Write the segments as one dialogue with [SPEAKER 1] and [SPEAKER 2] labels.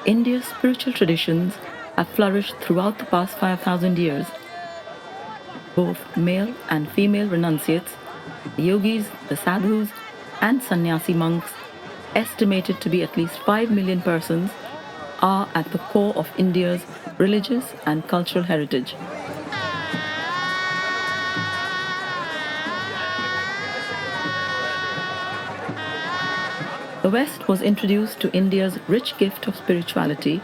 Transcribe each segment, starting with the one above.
[SPEAKER 1] India's spiritual traditions have flourished throughout the past 5,000 years. Both male and female renunciates, the yogis, the sadhus, and sannyasi monks, estimated to be at least 5 million persons, are at the core of India's religious and cultural heritage. The West was introduced to India's rich gift of spirituality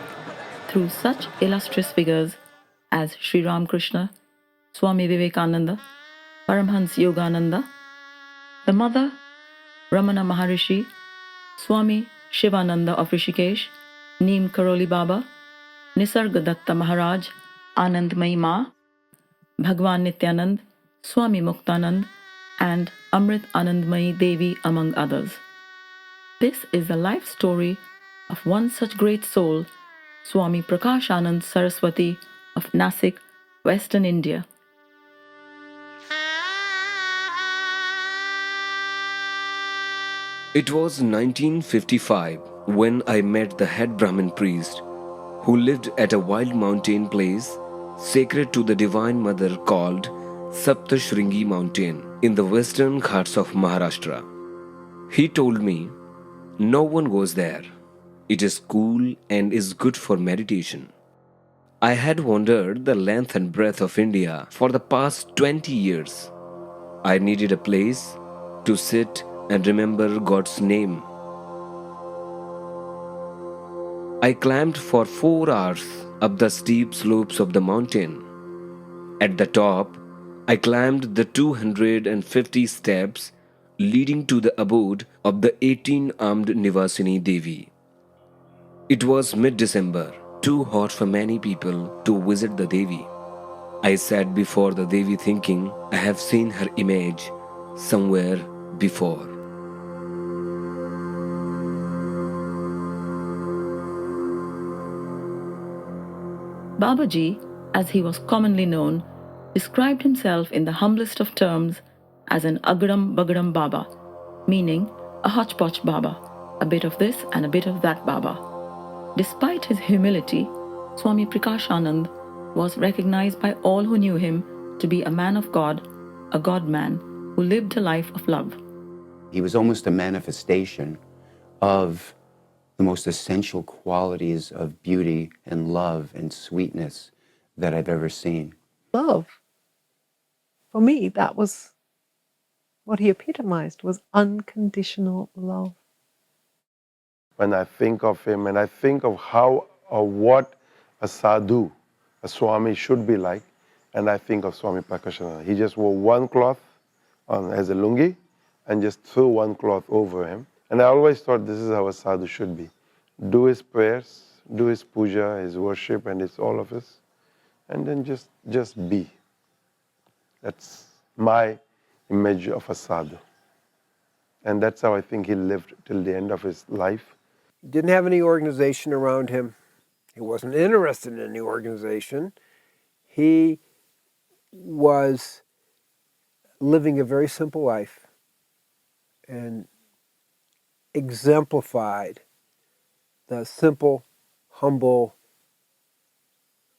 [SPEAKER 1] through such illustrious figures as Sri Ramakrishna, Swami Vivekananda, Paramhans Yogananda, the mother Ramana Maharishi, Swami Shivananda of Rishikesh, Neem Karoli Baba, Nisargadatta Maharaj, Anandmayi Ma, Bhagwan Nityanand, Swami Muktanand, and Amrit Anandmayi Devi, among others. This is the life story of one such great soul, Swami Prakashananda Saraswati of Nashik, Western India.
[SPEAKER 2] It was 1955 when I met the head Brahmin priest who lived at a wild mountain place sacred to the Divine Mother called Saptashrungi Mountain in the western Ghats of Maharashtra. He told me, "No one goes there. It is cool and is good for meditation." I had wandered the length and breadth of India for the past 20 years. I needed a place to sit and remember God's name. I climbed for 4 hours up the steep slopes of the mountain. At the top, I climbed the 250 steps leading to the abode of the 18-armed Nivasini Devi. It was mid-December, too hot for many people to visit the Devi. I sat before the Devi thinking I have seen her image somewhere before.
[SPEAKER 1] Babaji, as he was commonly known, described himself in the humblest of terms as an agaram bagaram Baba, meaning a hotchpotch Baba, a bit of this and a bit of that Baba. Despite his humility, Swami Prakashananda was recognized by all who knew him to be a man of God, a God-man who lived a life of love.
[SPEAKER 3] He was almost a manifestation of the most essential qualities of beauty and love and sweetness that I've ever seen.
[SPEAKER 4] Love, for me, that was what he epitomized, was unconditional love.
[SPEAKER 5] When I think of him and I think of how or what a sadhu, a Swami should be like, and I think of Swami Prakashananda. He just wore one cloth on as a lungi and just threw one cloth over him. And I always thought this is how a sadhu should be. Do his prayers, do his puja, his worship, and it's all of us, and then just be. That's my image of a sadhu. And that's how I think he lived till the end of his life.
[SPEAKER 6] He didn't have any organization around him. He wasn't interested in any organization. He was living a very simple life and exemplified the simple, humble,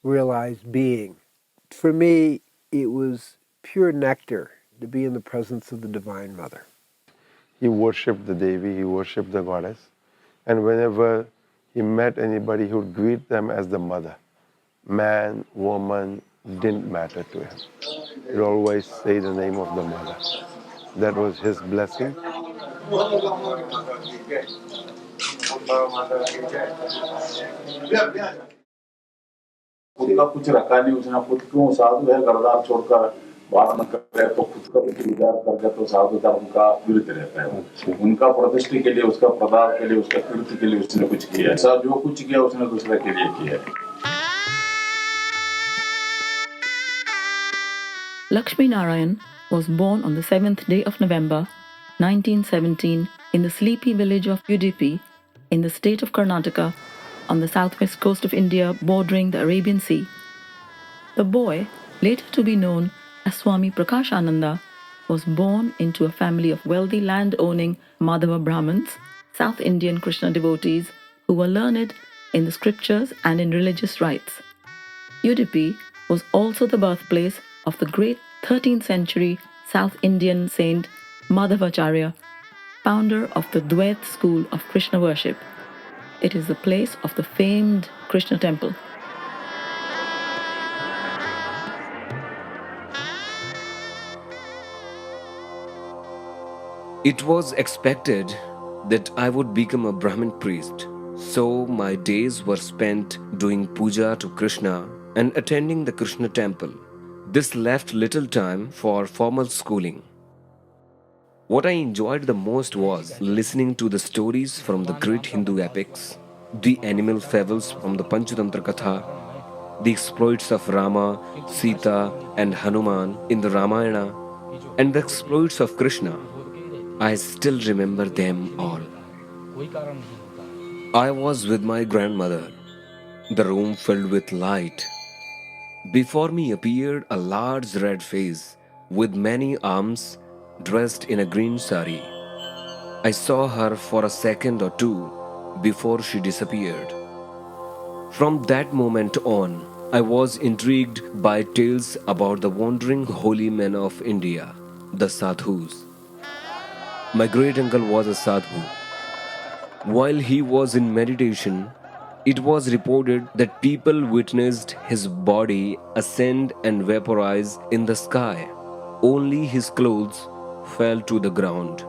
[SPEAKER 6] realized being. For me, it was pure nectar to be in the presence of the Divine Mother.
[SPEAKER 5] He worshipped the Devi, he worshipped the goddess, and whenever he met anybody, he would greet them as the mother. Man, woman, didn't matter to him. He'd always say the name of the mother. That was his blessing.
[SPEAKER 7] खुद का कुछ रखा नहीं उसने, खुद क्यों साधु है गरदार छोड़कर बात न करे तो खुद का कुछ विचार करके तो साधु धर्म का विरुद्ध रहता है। उनका प्रतिष्ठा के लिए, उसका प्रताप के लिए, उसका कीर्ति के लिए उसने कुछ किया। ऐसा जो कुछ किया उसने दूसरे के लिए किया।
[SPEAKER 1] Lakshmi Narayan was born on the 7th day of November 1917 in the sleepy village of Udupi in the state of Karnataka on the southwest coast of India bordering the Arabian Sea. The boy, later to be known as Swami Prakashananda, was born into a family of wealthy land-owning Madhava Brahmins, South Indian Krishna devotees who were learned, in the scriptures and in religious rites. Udupi was also the birthplace of the great 13th century South Indian saint Madhavacharya, founder of the Dvait school of Krishna worship. It is the place of the famed Krishna temple.
[SPEAKER 2] It was expected that I would become a Brahmin priest, so my days were spent doing puja to Krishna and attending the Krishna temple. This left little time for formal schooling. What I enjoyed the most was listening to the stories from the great Hindu epics, the animal fables from the Panchatantra Katha, the exploits of Rama, Sita, and Hanuman in the Ramayana, and the exploits of Krishna. I still remember them all. I was with my grandmother, the room filled with light. Before me appeared a large red face with many arms dressed in a green sari. I saw her for a second or two before she disappeared. From that moment on, I was intrigued by tales about the wandering holy men of India, the sadhus. My great uncle was a sadhu. While he was in meditation, it was reported that people witnessed his body ascend and vaporize in the sky. Only his clothes fell to the ground.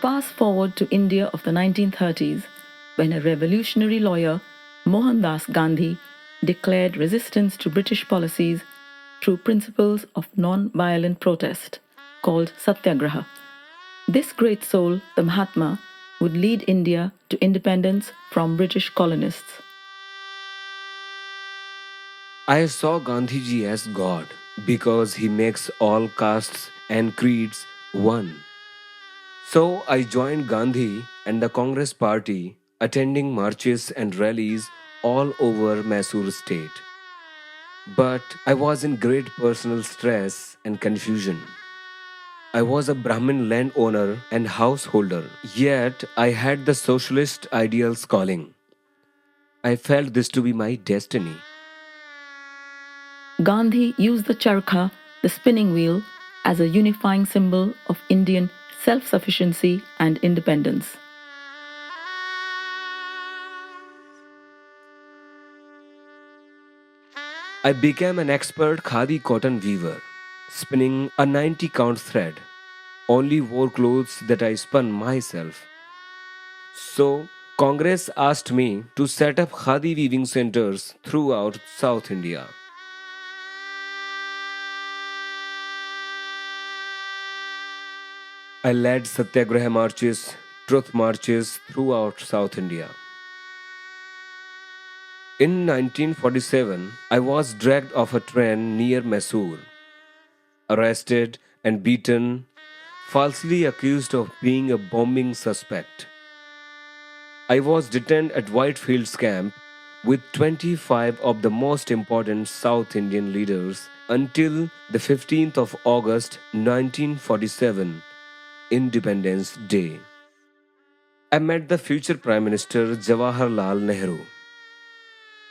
[SPEAKER 1] Fast forward to India of the 1930s, when a revolutionary lawyer, Mohandas Gandhi, declared resistance to British policies through principles of non-violent protest, called Satyagraha. This great soul, the Mahatma, would lead India to independence from British colonists.
[SPEAKER 2] I saw Gandhiji as God because he makes all castes and creeds one. So I joined Gandhi and the Congress party, attending marches and rallies all over Mysore state. But I was in great personal stress and confusion. I was a Brahmin landowner and householder, yet I had the socialist ideals calling. I felt this to be my destiny.
[SPEAKER 1] Gandhi used the charkha, the spinning wheel, as a unifying symbol of Indian self-sufficiency and independence.
[SPEAKER 2] I became an expert khadi cotton weaver, spinning a 90 count thread. Only wore clothes that I spun myself. So, Congress asked me to set up khadi weaving centers throughout South India. I led Satyagraha marches, truth marches throughout South India. In 1947, I was dragged off a train near Mysore, arrested and beaten, falsely accused of being a bombing suspect. I was detained at Whitefields camp with 25 of the most important South Indian leaders until the 15th of August 1947, Independence Day. I met the future Prime Minister Jawaharlal Nehru.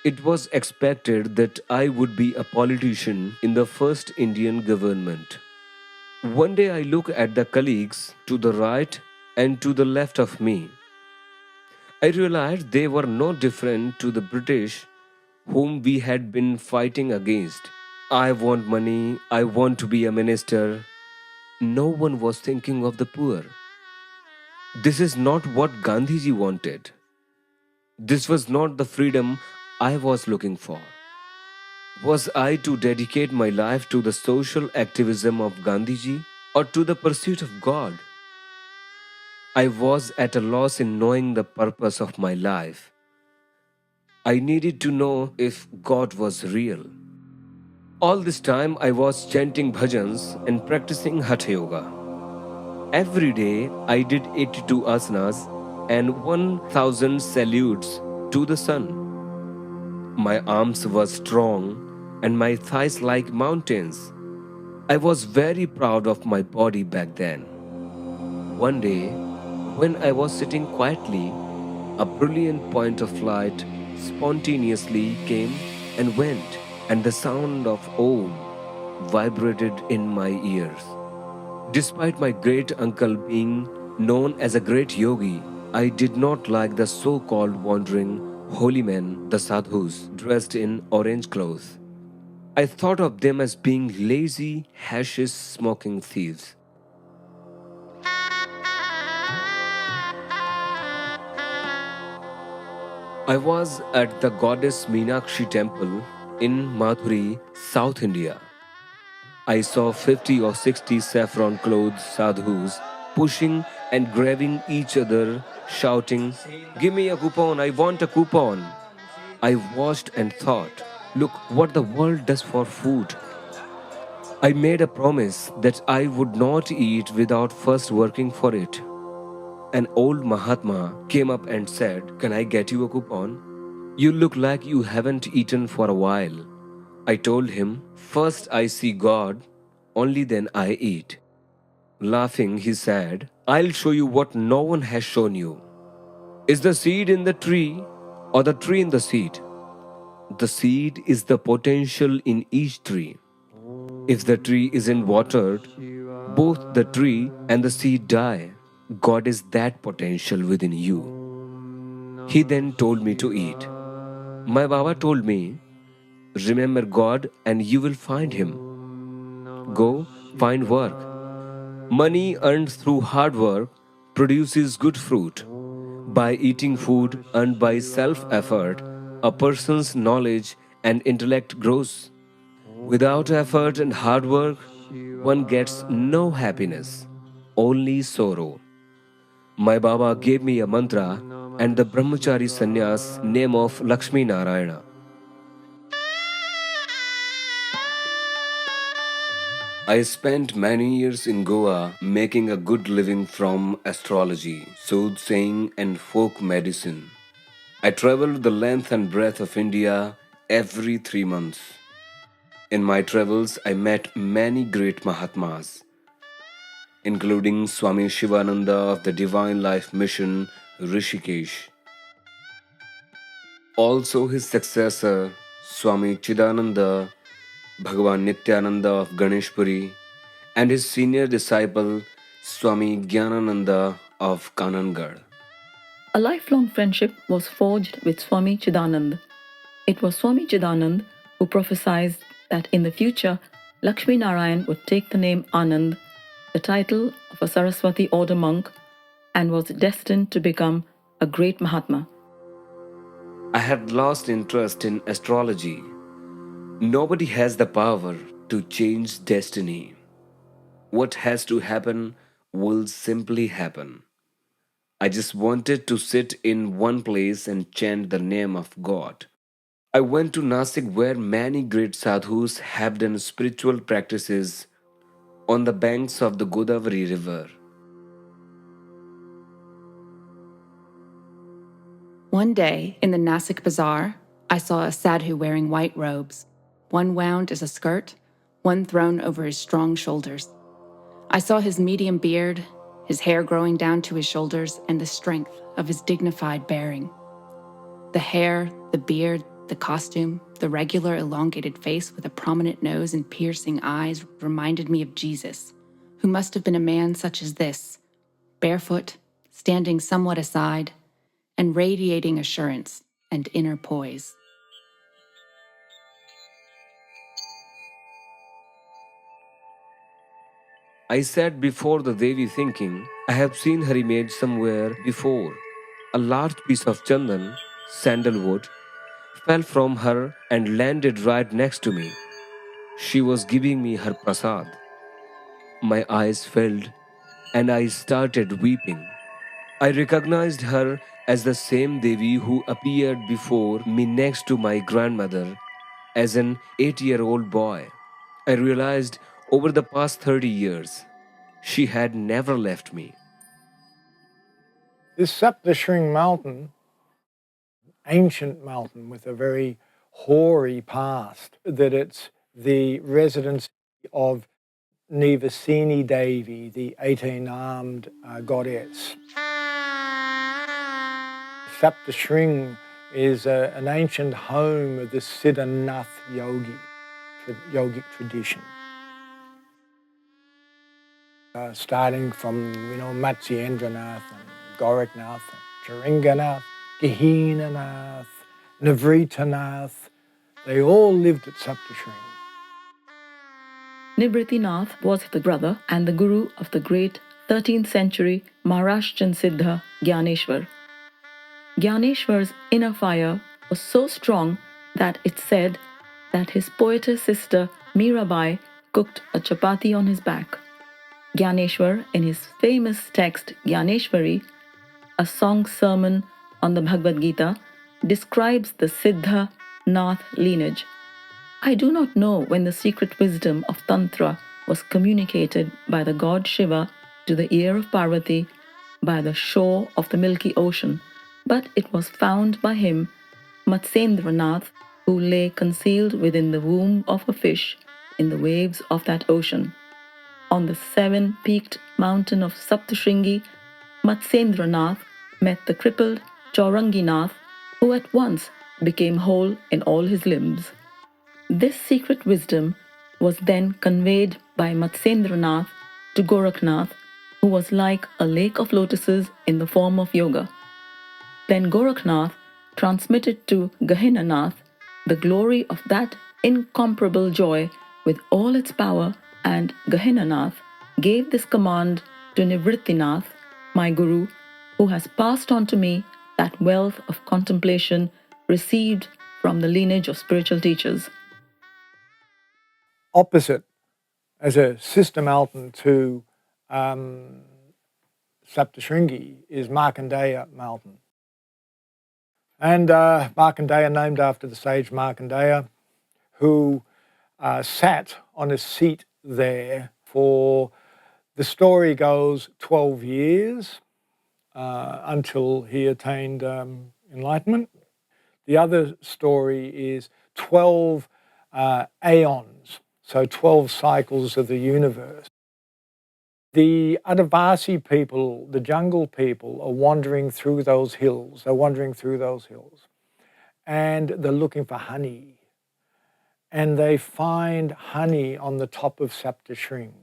[SPEAKER 2] It was expected that I would be a politician in the first Indian government. One day I look at the colleagues to the right and to the left of me. I realized they were no different to the British whom we had been fighting against. I want money, I want to be a minister. No one was thinking of the poor. This is not what Gandhiji wanted. This was not the freedom I was looking for. Was I to dedicate my life to the social activism of Gandhiji or to the pursuit of God? I was at a loss in knowing the purpose of my life. I needed to know if God was real. All this time I was chanting bhajans and practicing Hatha Yoga. Every day I did 82 asanas and 1000 salutes to the sun. My arms were strong and my thighs like mountains. I was very proud of my body back then. One day, When I was sitting quietly, a brilliant point of light spontaneously came and went, and the sound of Om vibrated in my ears. Despite my great uncle being known as a great yogi, I did not like the so called wandering holy men, the sadhus, dressed in orange clothes. I thought of them as being lazy, hashish smoking thieves. I was at the goddess Meenakshi temple in Madhuri, South India. I saw 50 or 60 saffron clothed sadhus pushing and grabbing each other, shouting, "Give me a coupon, I want a coupon." I watched and thought, look what the world does for food. I made a promise that I would not eat without first working for it. An old Mahatma came up and said, "Can I get you a coupon? You look like you haven't eaten for a while." I told him, "First I see God, only then I eat." Laughing, he said, "I'll show you what no one has shown you. Is the seed in the tree or the tree in the seed? The seed is the potential in each tree. If the tree isn't watered, both the tree and the seed die. God is that potential within you." He then told me to eat. My Baba told me, "Remember God and you will find Him. Go find work. Money earned through hard work produces good fruit. By eating food earned by self effort, a person's knowledge and intellect grows. Without effort and hard work, one gets no happiness, only sorrow." My Baba gave me a mantra and the Brahmachari sannyas name of Lakshmi Narayana. I spent many years in Goa making a good living from astrology, soothsaying, and folk medicine. I traveled the length and breadth of India every 3 months. In my travels, I met many great Mahatmas, including Swami Shivananda of the Divine Life Mission, Rishikesh. Also, his successor, Swami Chidananda, Bhagavan Nityananda of Ganeshpuri, and his senior disciple, Swami Gyanananda of Kanangad.
[SPEAKER 1] A lifelong friendship was forged with Swami Chidanand. It was Swami Chidanand who prophesied that in the future, Lakshmi Narayan would take the name Anand, the title of a Saraswati order monk, and was destined to become a great Mahatma.
[SPEAKER 2] I had lost interest in astrology. Nobody has the power to change destiny. What has to happen will simply happen. I just wanted to sit in one place and chant the name of God. I went to Nashik where many great sadhus have done spiritual practices on the banks of the Godavari river.
[SPEAKER 8] One day, in the Nashik bazaar, I saw a sadhu wearing white robes, one wound as a skirt, one thrown over his strong shoulders. I saw his medium beard, his hair growing down to his shoulders, and the strength of his dignified bearing. The hair, the beard, the costume, the regular elongated face with a prominent nose and piercing eyes reminded me of Jesus, who must have been a man such as this, barefoot, standing somewhat aside, and radiating assurance and inner poise.
[SPEAKER 2] I sat before the Devi thinking, I have seen her image somewhere before. A large piece of chandan, sandalwood, fell from her and landed right next to me. She was giving me her prasad. My eyes filled and I started weeping. I recognized her as the same Devi who appeared before me next to my grandmother as an 8-year-old boy. I realized over the past 30 years, she had never left me.
[SPEAKER 9] This Saptashrungi mountain, ancient mountain with a very hoary past, that it's the residence of Nivasini Devi, the 18-armed goddess. Saptashrungi is an ancient home of the Siddhanath yogic tradition. Starting from, Matsyendranath and Gorakhnath and Charinganath, Gahinanath, Navritanath, they all lived at Saptashrungi.
[SPEAKER 1] Nibritinath was the brother and the guru of the great 13th century Maharashtrian Siddha Gyaneshwar. Gyaneshwar's inner fire was so strong that it said that his poetess sister Mirabai cooked a chapati on his back. Gyaneshwar, in his famous text Gyaneshwari, a song sermon on the Bhagavad Gita, describes the Siddha Nath lineage. I do not know when the secret wisdom of Tantra was communicated by the god Shiva to the ear of Parvati by the shore of the Milky Ocean, but it was found by him, Matsyendranath, who lay concealed within the womb of a fish in the waves of that ocean. On the 7-peaked mountain of Saptashrungi, Matsyendranath met the crippled Chauranginath, who at once became whole in all his limbs. This secret wisdom was then conveyed by Matsyendranath to Gorakhnath, who was like a lake of lotuses in the form of yoga. Then Gorakhnath transmitted to Gahinanath the glory of that incomparable joy with all its power, and Gahinanath gave this command to Nivrittinath, my guru, who has passed on to me that wealth of contemplation received from the lineage of spiritual teachers.
[SPEAKER 9] Opposite, as a sister mountain to Saptashrungi, is Markandeya mountain. And Markandeya, named after the sage Markandeya, who sat on a seat there for, the story goes, 12 years until he attained enlightenment. The other story is 12 aeons, so 12 cycles of the universe. The Adivasi people, the jungle people, are wandering through those hills. They're wandering through those hills. And they're looking for honey. And they find honey on the top of Saptashrungi.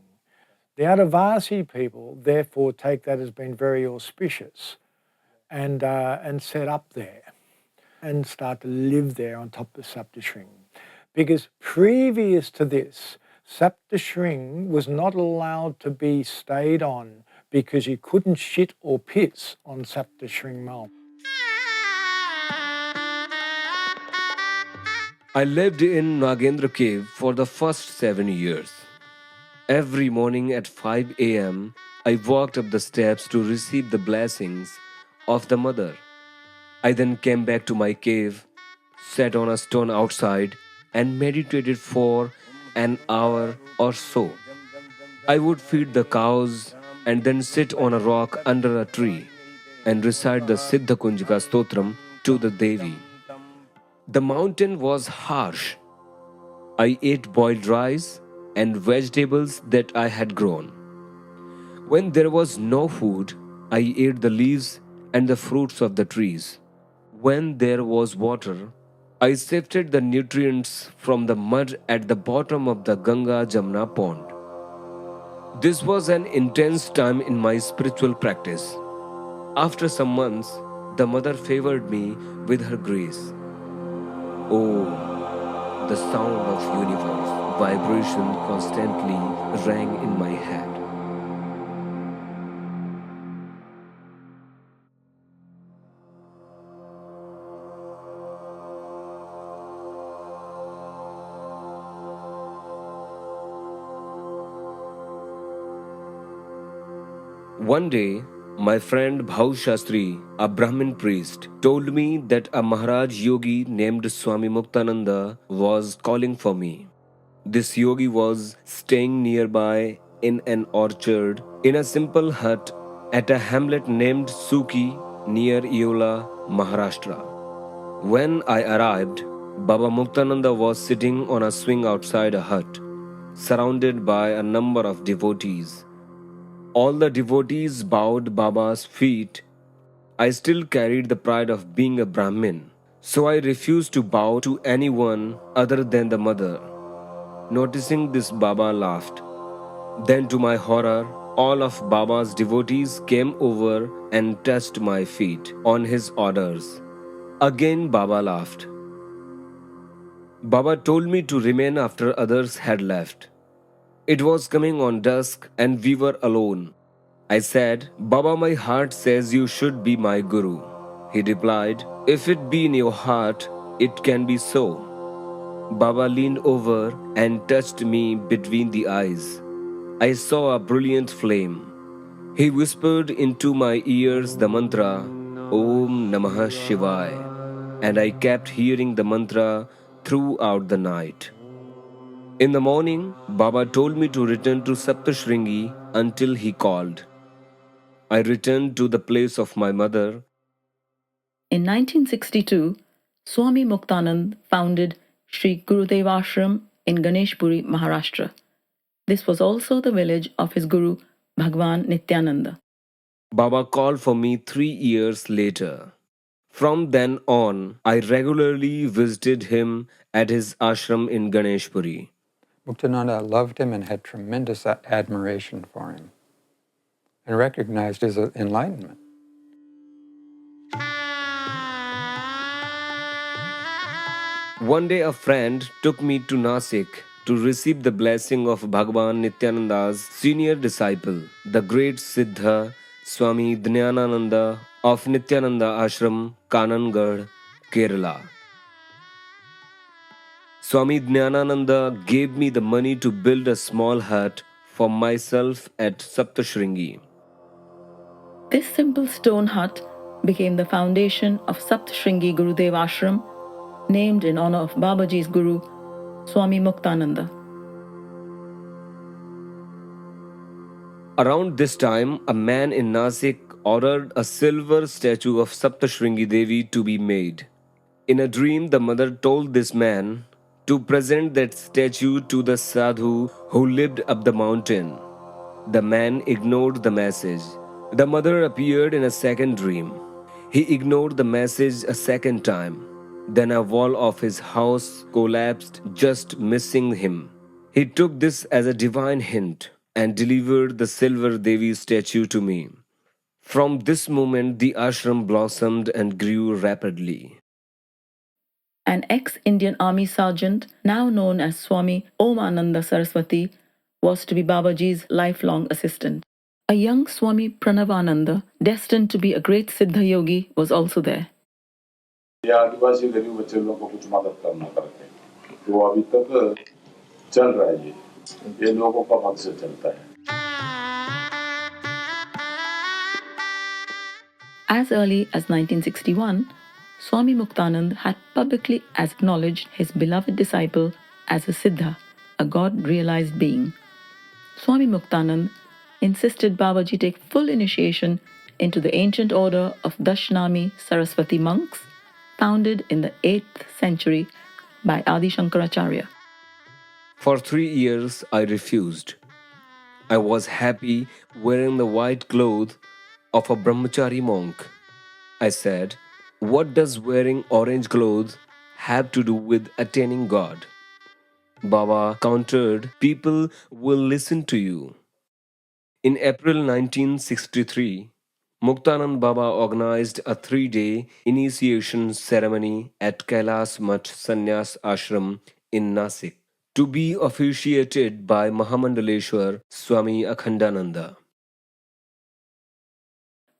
[SPEAKER 9] The Adivasi people, therefore, take that as being very auspicious and set up there and start to live there on top of Saptashrungi. Because previous to this, Saptashrungi was not allowed to be stayed on because you couldn't shit or piss on Saptashrungi Mountain.
[SPEAKER 2] I lived in Nagendra cave for the first 7 years. Every morning at 5 a.m., I walked up the steps to receive the blessings of the mother. I then came back to my cave, sat on a stone outside, and meditated for an hour or so. I would feed the cows and then sit on a rock under a tree and recite the Siddha Kunjika Stotram to the Devi. The mountain was harsh. I ate boiled rice and vegetables that I had grown. When there was no food, I ate the leaves and the fruits of the trees. When there was water, I sifted the nutrients from the mud at the bottom of the Ganga Jamna pond. This was an intense time in my spiritual practice. After some months, the mother favored me with her grace. Oh, the sound of universe vibration constantly rang in my head. One day, my friend Bhau Shastri, a Brahmin priest, told me that a Maharaj yogi named Swami Muktananda was calling for me. This yogi was staying nearby in an orchard in a simple hut at a hamlet named Suki near Yola, Maharashtra. When I arrived, Baba Muktananda was sitting on a swing outside a hut, surrounded by a number of devotees. All the devotees bowed Baba's feet. I still carried the pride of being a Brahmin, so I refused to bow to anyone other than the mother. Noticing this, Baba laughed. Then, to my horror, all of Baba's devotees came over and touched my feet on his orders. Again, Baba laughed. Baba told me to remain after others had left. It was coming on dusk and we were alone. I said, Baba, my heart says you should be my guru. He replied, if it be in your heart, it can be so. Baba leaned over and touched me between the eyes. I saw a brilliant flame. He whispered into my ears the mantra, Om Namah Shivaya, and I kept hearing the mantra throughout the night. In the morning, Baba told me to return to Saptashrungi until he called. I returned to the place of my mother.
[SPEAKER 1] In 1962, Swami Muktanand founded Sri Gurudev Ashram in Ganeshpuri, Maharashtra. This was also the village of his guru, Bhagwan Nityananda.
[SPEAKER 2] Baba called for me 3 years later. From then on, I regularly visited him at his ashram in Ganeshpuri.
[SPEAKER 10] Muktananda loved him and had tremendous admiration for him and recognized his enlightenment.
[SPEAKER 2] One day a friend took me to Nashik to receive the blessing of Bhagwan Nityananda's senior disciple, the great Siddha Swami Dnyanananda of Nityananda Ashram, Kanangad, Kerala. Swami Dnyanananda gave me the money to build a small hut for myself at Saptashrungi.
[SPEAKER 1] This simple stone hut became the foundation of Saptashrungi Gurudev Ashram, named in honor of Babaji's guru, Swami Muktananda.
[SPEAKER 2] Around this time, a man in Nashik ordered a silver statue of Saptashrungi Devi to be made. In a dream, the mother told this man to present that statue to the sadhu who lived up the mountain. The man ignored the message. The mother appeared in a second dream. He ignored the message a second time. Then a wall of his house collapsed, just missing him. He took this as a divine hint and delivered the silver Devi statue to me. From this moment, the ashram blossomed and grew rapidly.
[SPEAKER 1] An ex-Indian army sergeant, now known as Swami Omananda Saraswati, was to be Babaji's lifelong assistant. A young Swami Pranavananda, destined to be a great Siddha yogi, was also there.
[SPEAKER 7] ये आदिवासी गरीब बच्चे लोगों को कुछ मदद करना करते हैं, तो अभी तक चल रहा है ये लोगों का मदद से चलता है.
[SPEAKER 1] As early as 1961, Swami Muktanand had publicly acknowledged his beloved disciple as a Siddha, a God-realized being. Swami Muktanand insisted Babaji take full initiation into the ancient order of Dashnami Saraswati monks, founded in the 8th century by Adi Shankaracharya.
[SPEAKER 2] For 3 years, I refused. I was happy wearing the white cloth of a brahmachari monk. I said, what does wearing orange clothes have to do with attaining God? Baba countered, people will listen to you. In April 1963, Muktanand Baba organized a 3-day initiation ceremony at Kailas Mutt Sannyas Ashram in Nashik, to be officiated by Mahamandaleshwar Swami Akhandananda.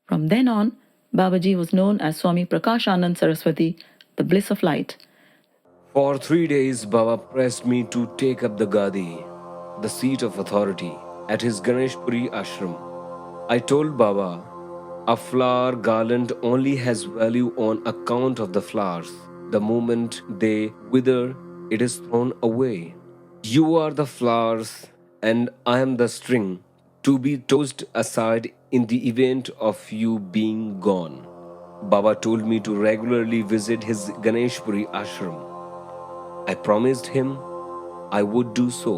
[SPEAKER 1] From then on, Babaji was known as Swami Prakashananda Saraswati, the bliss of light.
[SPEAKER 2] For 3 days, Baba pressed me to take up the Gadi, the seat of authority, at his Ganeshpuri ashram. I told Baba, a flower garland only has value on account of the flowers. The moment they wither, it is thrown away. You are the flowers, and I am the string, to be tossed aside in the event of you being gone. Baba told me to regularly visit his Ganeshpuri ashram. I promised him I would do so.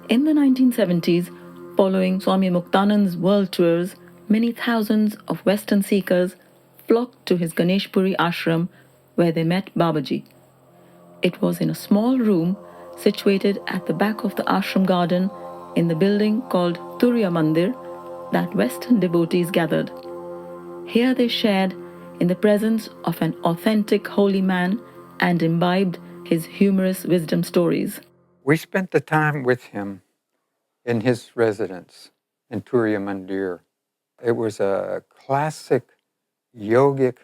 [SPEAKER 1] In the 1970s, Following Swami Muktanand's world tours, many thousands of Western seekers flocked to his Ganeshpuri ashram where they met Babaji. It was in a small room situated at the back of the ashram garden in the building called Turya Mandir that Western devotees gathered. Here they shared in the presence of an authentic holy man and imbibed his humorous wisdom stories.
[SPEAKER 10] We spent the time with him in his residence in Turya Mandir. It was a classic yogic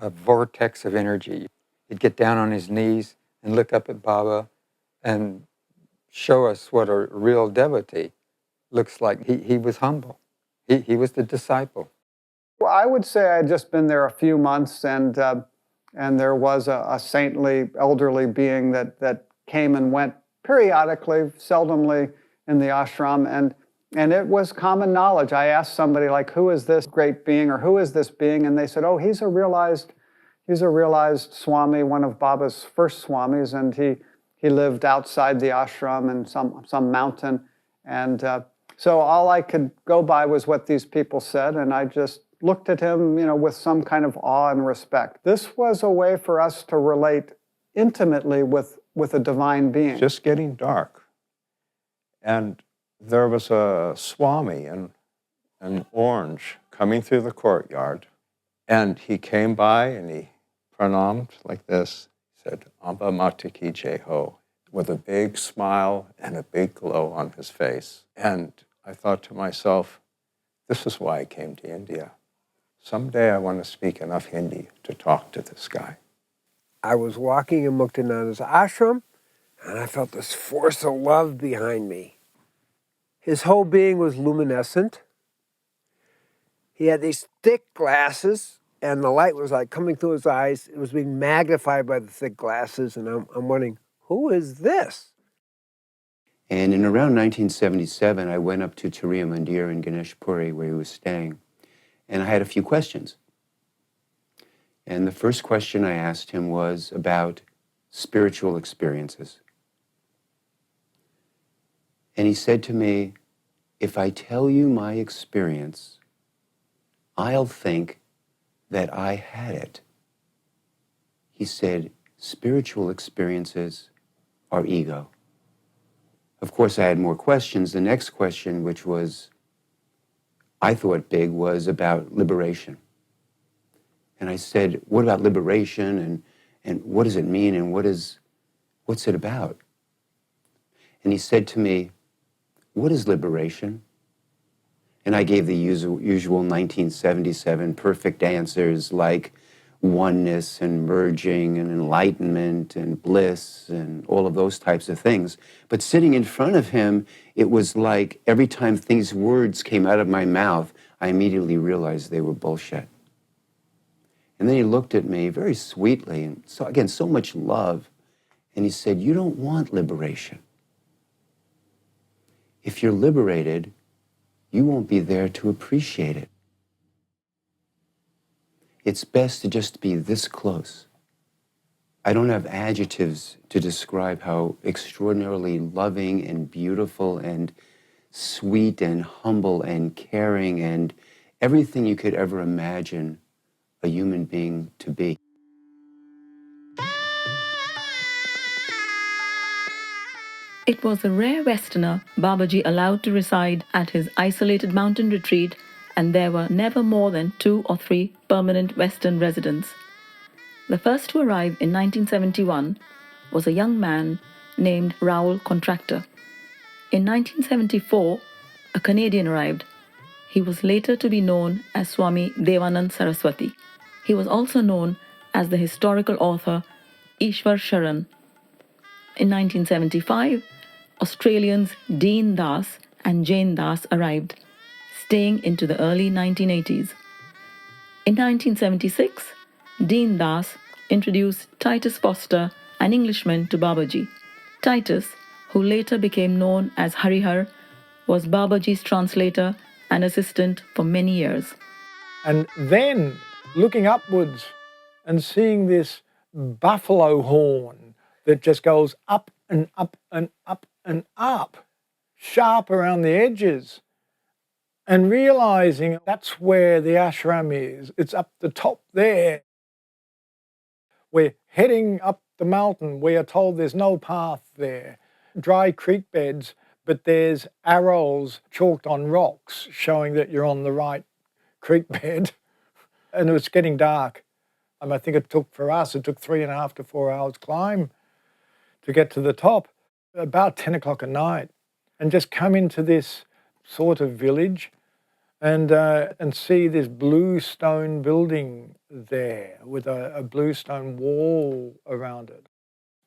[SPEAKER 10] vortex of energy. He'd get down on his knees and look up at Baba and show us what a real devotee looks like. He was humble. He was the disciple.
[SPEAKER 11] Well, I would say I'd just been there a few months, and there was a saintly, elderly being that came and went periodically, seldomly in the ashram, and it was common knowledge. I asked somebody like, "Who is this great being?" or "Who is this being?" and they said, "Oh, he's a realized Swami, one of Baba's first Swamis, and he lived outside the ashram in some mountain." And so all I could go by was what these people said, and I just looked at him, with some kind of awe and respect. This was a way for us to relate intimately with a divine being.
[SPEAKER 12] Just getting dark. And there was a Swami in orange coming through the courtyard. And he came by and he pranamed like this. He said, "Amba Mata Ki Jai Ho," with a big smile and a big glow on his face. And I thought to myself, this is why I came to India. Someday I want to speak enough Hindi to talk to this guy.
[SPEAKER 6] I was walking in Muktananda's ashram, and I felt this force of love behind me. His whole being was luminescent. He had these thick glasses, and the light was like coming through his eyes. It was being magnified by the thick glasses, and I'm wondering, who is this?
[SPEAKER 3] And in around 1977, I went up to Turya Mandir in Ganeshpuri, where he was staying, and I had a few questions. And the first question I asked him was about spiritual experiences. And he said to me, "If I tell you my experience, I'll think that I had it." He said, "Spiritual experiences are ego." Of course, I had more questions. The next question, which was, I thought big, was about liberation. And I said, "What about liberation, and what does it mean, and what's it about?" And he said to me, "What is liberation?" And I gave the usual 1977 perfect answers like oneness and merging and enlightenment and bliss and all of those types of things. But sitting in front of him, it was like every time words came out of my mouth, I immediately realized they were bullshit. And then he looked at me very sweetly, and so again, so much love, and he said, "You don't want liberation. If you're liberated, you won't be there to appreciate it. It's best to just be this close." I don't have adjectives to describe how extraordinarily loving and beautiful and sweet and humble and caring and everything you could ever imagine a human being to be.
[SPEAKER 1] It was a rare Westerner Babaji allowed to reside at his isolated mountain retreat, and there were never more than 2 or 3 permanent Western residents. The first to arrive in 1971 was a young man named Raoul Contractor. In 1974, a Canadian arrived. He was later to be known as Swami Devanand Saraswati. He was also known as the historical author Ishwar Sharan. In 1975, Australians Dean Das and Jane Das arrived, staying into the early 1980s. In 1976, Dean Das introduced Titus Foster, an Englishman, to Babaji. Titus, who later became known as Harihar, was Babaji's translator and assistant for many years.
[SPEAKER 9] And then looking upwards and seeing this buffalo horn that just goes up and up and up and up, sharp around the edges, and realizing that's where the ashram is. It's up the top there. We're heading up the mountain. We are told there's no path there. Dry creek beds, but there's arrows chalked on rocks showing that you're on the right creek bed. And it was getting dark. I think it took 3.5 to 4 hours climb to get to the top, about 10 o'clock at night, and just come into this sort of village and see this blue stone building there with a blue stone wall around it.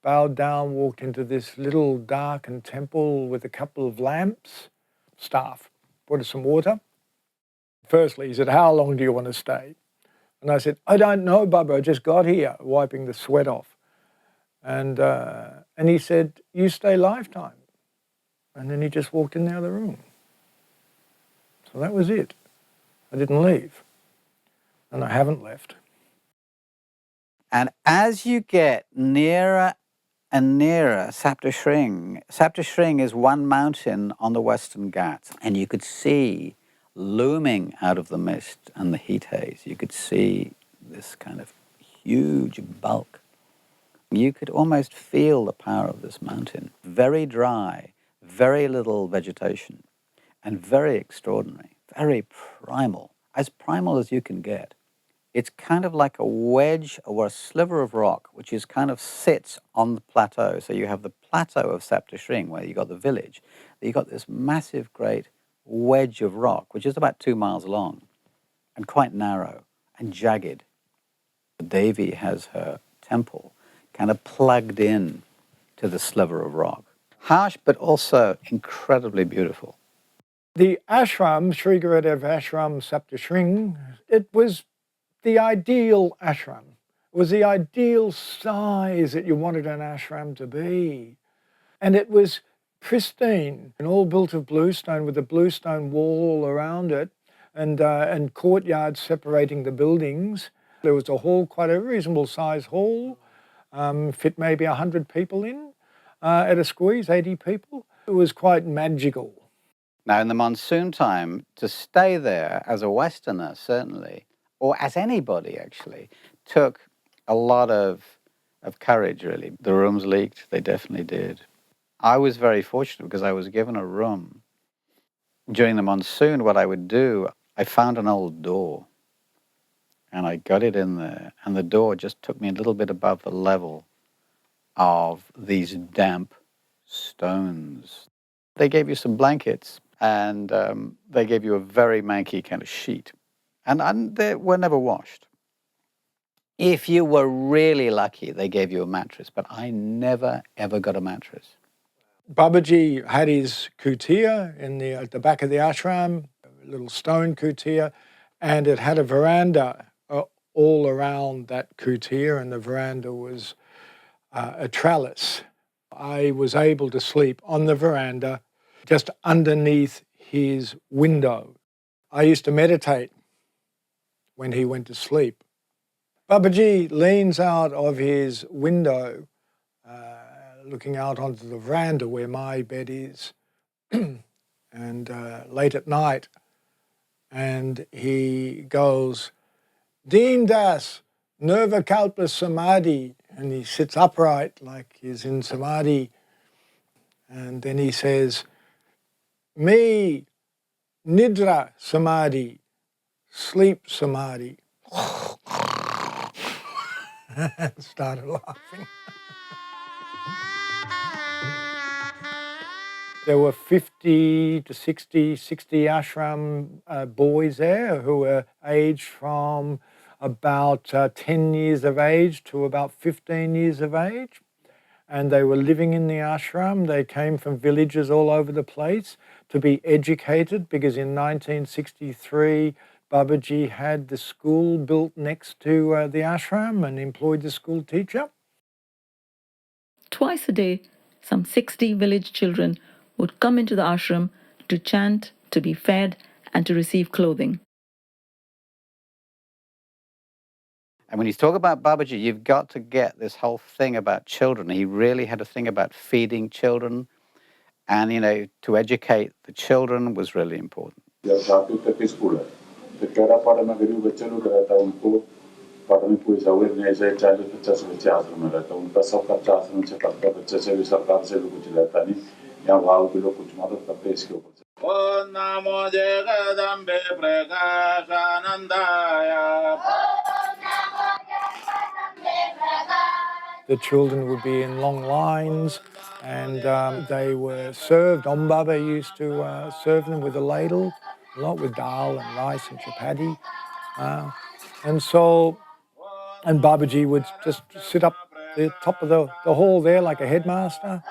[SPEAKER 9] Bowed down, walked into this little darkened temple with a couple of lamps. Staff brought us some water. Firstly, he said, "How long do you want to stay?" And I said, "I don't know, Baba, I just got here," wiping the sweat off. And he said, "You stay lifetime." And then he just walked in the other room. So that was it. I didn't leave. And I haven't left.
[SPEAKER 13] And as you get nearer and nearer Saptashrungi is one mountain on the Western Ghats, and you could see looming out of the mist and the heat haze, you could see this kind of huge bulk. You could almost feel the power of this mountain. Very dry, very little vegetation, and very extraordinary, very primal, as primal as you can get. It's kind of like a wedge or a sliver of rock, which is kind of sits on the plateau. So you have the plateau of Saptashrungi, where you got the village. You got this massive, great wedge of rock, which is about 2 miles long and quite narrow and jagged. Devi has her temple kind of plugged in to the sliver of rock. Harsh, but also incredibly beautiful.
[SPEAKER 9] The ashram, Sri Gurudev Ashram Saptashrungi, it was the ideal ashram. It was the ideal size that you wanted an ashram to be. And it was pristine and all built of bluestone with a bluestone wall around it and courtyards separating the buildings. There was a hall, quite a reasonable size hall, fit maybe 100 people in at a squeeze, 80 people. It was quite magical.
[SPEAKER 13] Now, in the monsoon time, to stay there as a Westerner, certainly, or as anybody actually, took a lot of courage, really. The rooms leaked, they definitely did. I was very fortunate because I was given a room. During the monsoon, what I would do, I found an old door and I got it in there, and the door just took me a little bit above the level of these damp stones. They gave you some blankets and they gave you a very manky kind of sheet. And they were never washed. If you were really lucky, they gave you a mattress, but I never, ever got a mattress.
[SPEAKER 9] Babaji had his kutia at the back of the ashram, a little stone kutia, and it had a veranda all around that kutia, and the veranda was a trellis. I was able to sleep on the veranda just underneath his window. I used to meditate when he went to sleep. Babaji leans out of his window, looking out onto the veranda where my bed is, and late at night, and he goes, "Deen Das, Nirvikalpa Samadhi," and he sits upright like he's in Samadhi, and then he says, "Me, Nidra Samadhi, sleep Samadhi." Started laughing. There were 50 to 60 ashram boys there who were aged from about 10 years of age to about 15 years of age. And they were living in the ashram. They came from villages all over the place to be educated, because in 1963, Babaji had the school built next to the ashram and employed the school teacher.
[SPEAKER 1] Twice a day, some 60 village children would come into the ashram to chant, to be fed, and to receive clothing.
[SPEAKER 13] And when you talk about Babaji, you've got to get this whole thing about children. He really had a thing about feeding children And, to educate the children was really important.
[SPEAKER 7] जब 7वीं तक की school है तो केरा पाड़ा में गरीब बच्चे लोग रहता है उनको पढ़ने में कोई सहूलियत नहीं है 40-50 बच्चे आश्रम में रहता है उनका सब खर्चा आश्रम से करता है बच्चे से भी सरकार से भी कुछ रहता नहीं यहाँ भाव के लोग कुछ मदद करते हैं इसके ऊपर से ओम नमो Jagdambe प्रकाशानंदाय
[SPEAKER 9] The children would be in long lines and they were served. Om Baba used to serve them with a ladle, a lot with dal and rice and chapati. And Babaji would just sit up the top of the hall there like a headmaster.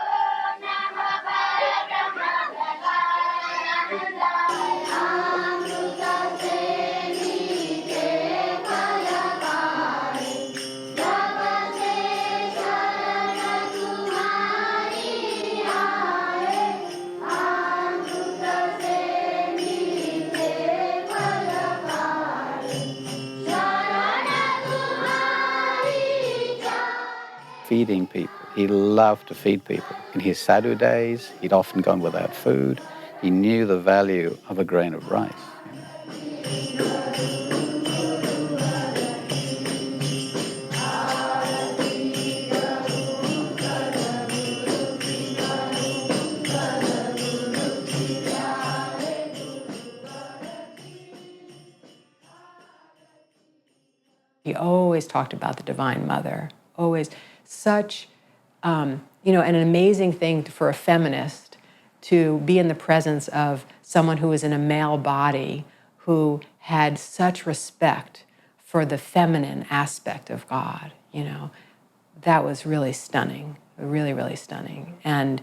[SPEAKER 13] Feeding people. He loved to feed people. In his sadhu days, he'd often gone without food. He knew the value of a grain of rice.
[SPEAKER 14] He always talked about the Divine Mother, always. Such, an amazing thing for a feminist to be in the presence of someone who was in a male body who had such respect for the feminine aspect of God, That was really stunning, really, really stunning. And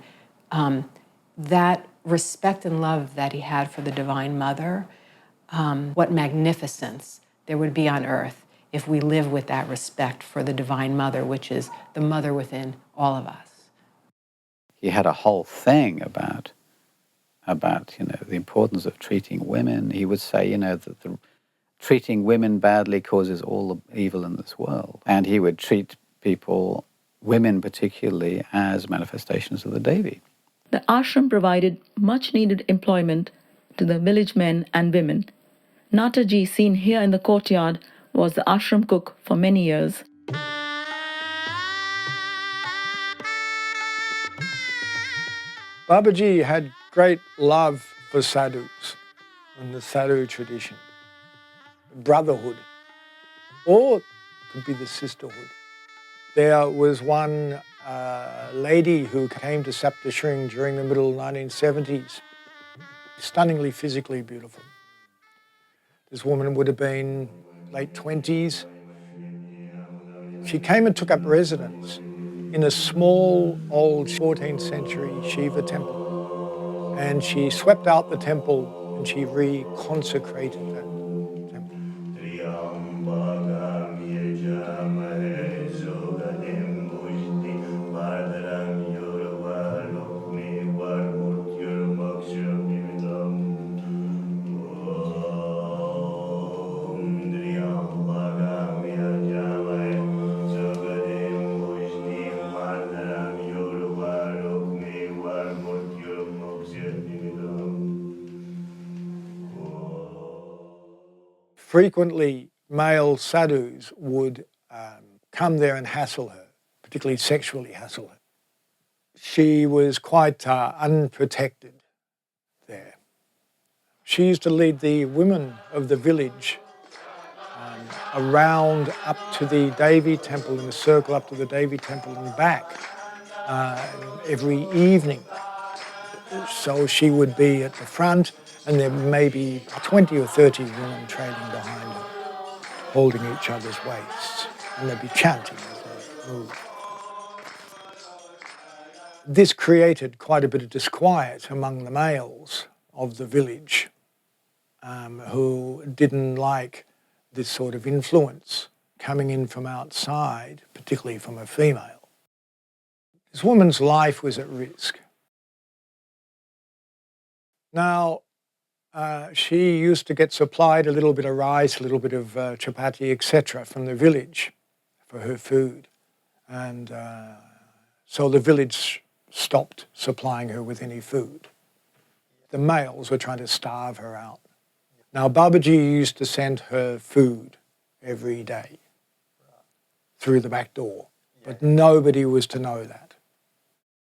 [SPEAKER 14] that respect and love that he had for the Divine Mother, what magnificence there would be on earth if we live with that respect for the Divine Mother, which is the mother within all of us.
[SPEAKER 13] He had a whole thing about the importance of treating women. He would say, that treating women badly causes all the evil in this world. And he would treat people, women particularly, as manifestations of the Devi.
[SPEAKER 1] The ashram provided much-needed employment to the village men and women. Nataji, seen here in the courtyard, was the ashram cook for many years.
[SPEAKER 9] Babaji had great love for sadhus and the sadhu tradition, brotherhood, or it could be the sisterhood. There was one lady who came to Saptashrungi during the middle 1970s, stunningly physically beautiful. This woman would have been late 20s. She came and took up residence in a small, old 14th century Shiva temple. And she swept out the temple and she reconsecrated that temple. Frequently, male sadhus would come there and hassle her, particularly sexually hassle her. She was quite unprotected there. She used to lead the women of the village around up to the Devi temple, in a circle up to the Devi temple and back every evening. So she would be at the front, and there may be 20 or 30 women trailing behind her, holding each other's waists, and they'd be chanting as they moved. This created quite a bit of disquiet among the males of the village who didn't like this sort of influence coming in from outside, particularly from a female. This woman's life was at risk. Now, she used to get supplied a little bit of rice, a little bit of chapati, etc. from the village for her food. And so the village stopped supplying her with any food. The males were trying to starve her out. Now, Babaji used to send her food every day through the back door, but nobody was to know that.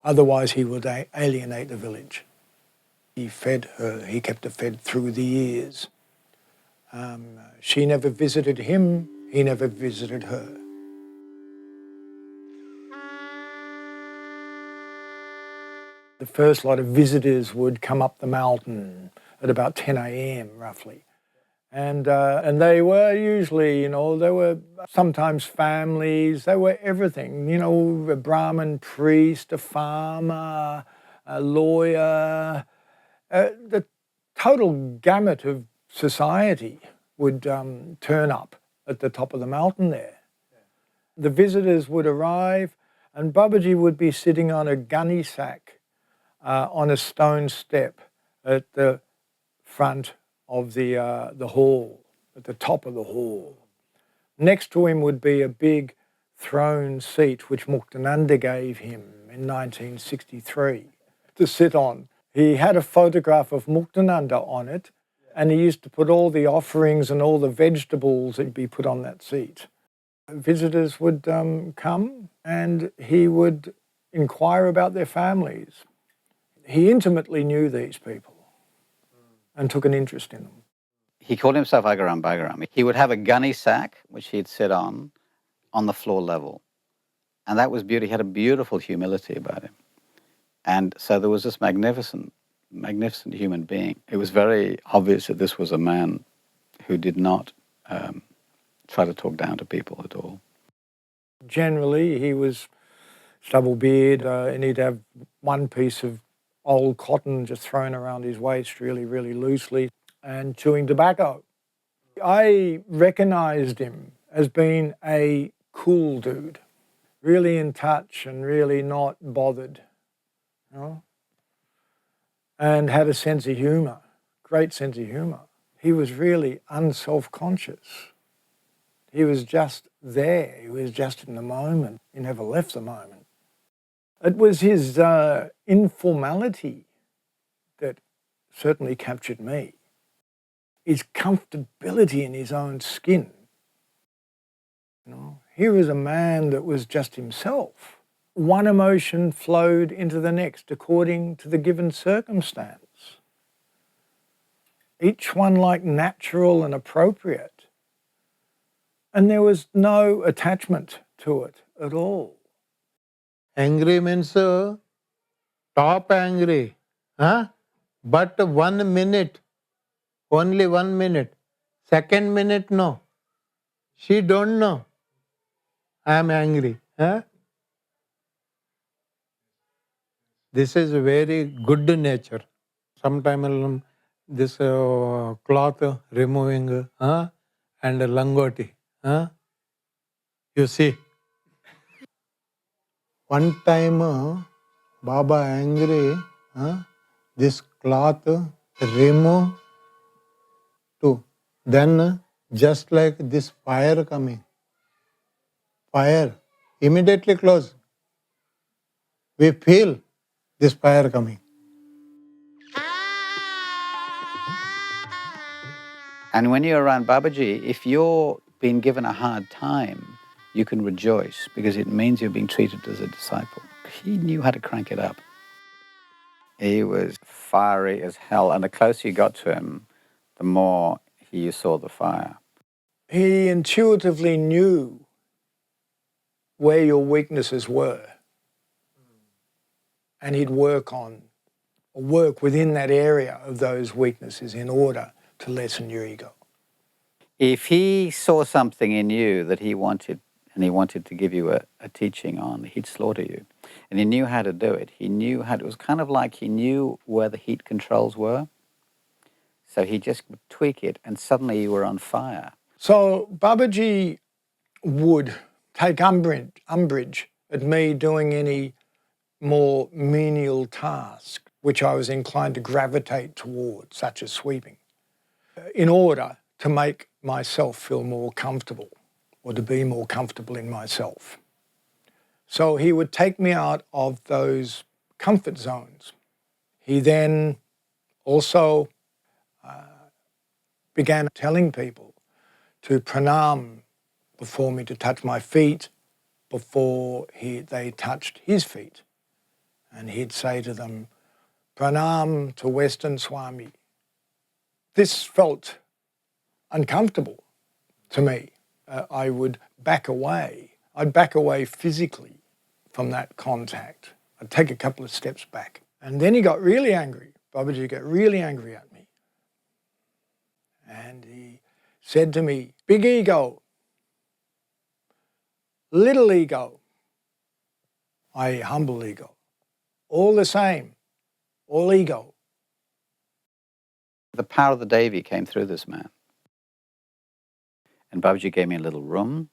[SPEAKER 9] Otherwise, he would alienate the village. He fed her, he kept her fed through the years. She never visited him, he never visited her. The first lot of visitors would come up the mountain at about 10 a.m. roughly. And they were usually, they were sometimes families, they were everything, a Brahmin priest, a farmer, a lawyer, the total gamut of society would turn up at the top of the mountain there. The visitors would arrive and Babaji would be sitting on a gunny sack on a stone step at the front of the hall, at the top of the hall. Next to him would be a big throne seat which Muktananda gave him in 1963 to sit on. He had a photograph of Muktananda on it, and he used to put all the offerings and all the vegetables that would be put on that seat. Visitors would come and he would inquire about their families. He intimately knew these people and took an interest in them.
[SPEAKER 13] He called himself agaram, bagaram. He would have a gunny sack, which he'd sit on the floor level. And that was beauty. He had a beautiful humility about him. And so there was this magnificent human being. It was very obvious that this was a man who did not try to talk down to people at all.
[SPEAKER 9] Generally, he was stubble beard, and he'd have one piece of old cotton just thrown around his waist really, really loosely, and chewing tobacco. I recognized him as being a cool dude, really in touch and really not bothered, and had a sense of humor, great sense of humor. He was really unself-conscious. He was just there. He was just in the moment. He never left the moment. It was his informality that certainly captured me. His comfortability in his own skin. Here was a man that was just himself. One emotion flowed into the next according to the given circumstance. Each one like natural and appropriate. And there was no attachment to it at all.
[SPEAKER 15] Angry means top angry, but 1 minute, only 1 minute. Second minute, no. She don't know. I am angry. This is very good nature. Sometimes this cloth removing and langoti. You see. One time Baba angry, this cloth remove too. Then just like this fire coming. Fire immediately close. We feel this fire coming.
[SPEAKER 13] And when you're around Babaji, if you're being given a hard time, you can rejoice because it means you're being treated as a disciple. He knew how to crank it up. He was fiery as hell, and the closer you got to him, the more you saw the fire.
[SPEAKER 9] He intuitively knew where your weaknesses were. And he'd work within that area of those weaknesses in order to lessen your ego.
[SPEAKER 13] If he saw something in you that he wanted, and he wanted to give you a teaching on, he'd slaughter you. And he knew how to do it. He knew how to, it was kind of like he knew where the heat controls were. So he just would tweak it, and suddenly you were on fire.
[SPEAKER 9] So Babaji would take umbrage at me doing any more menial task, which I was inclined to gravitate towards, such as sweeping, in order to make myself feel more comfortable or to be more comfortable in myself. So he would take me out of those comfort zones. He then also began telling people to pranam before me, to touch my feet before they touched his feet. And he'd say to them, pranam to Western Swami. This felt uncomfortable to me. I would back away. I'd back away physically from that contact. I'd take a couple of steps back. And then he got really angry. Babaji got really angry at me. And he said to me, big ego, little ego, i.e. humble ego, all the same, all ego.
[SPEAKER 13] The power of the Devi came through this man. And Babaji gave me a little room,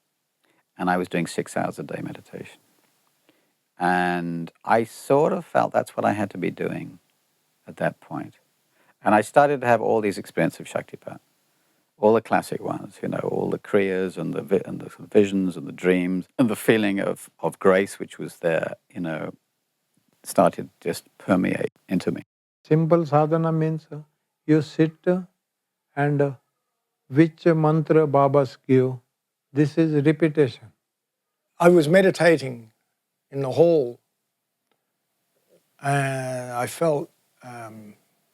[SPEAKER 13] and I was doing 6 hours a day meditation. And I sort of felt that's what I had to be doing at that point. And I started to have all these experiences of Shaktipat, all the classic ones, all the kriyas and the visions and the dreams and the feeling of grace which was there, started just permeate into me.
[SPEAKER 15] Simple sadhana means you sit and which mantra Babas give, this is repetition.
[SPEAKER 9] I was meditating in the hall and I felt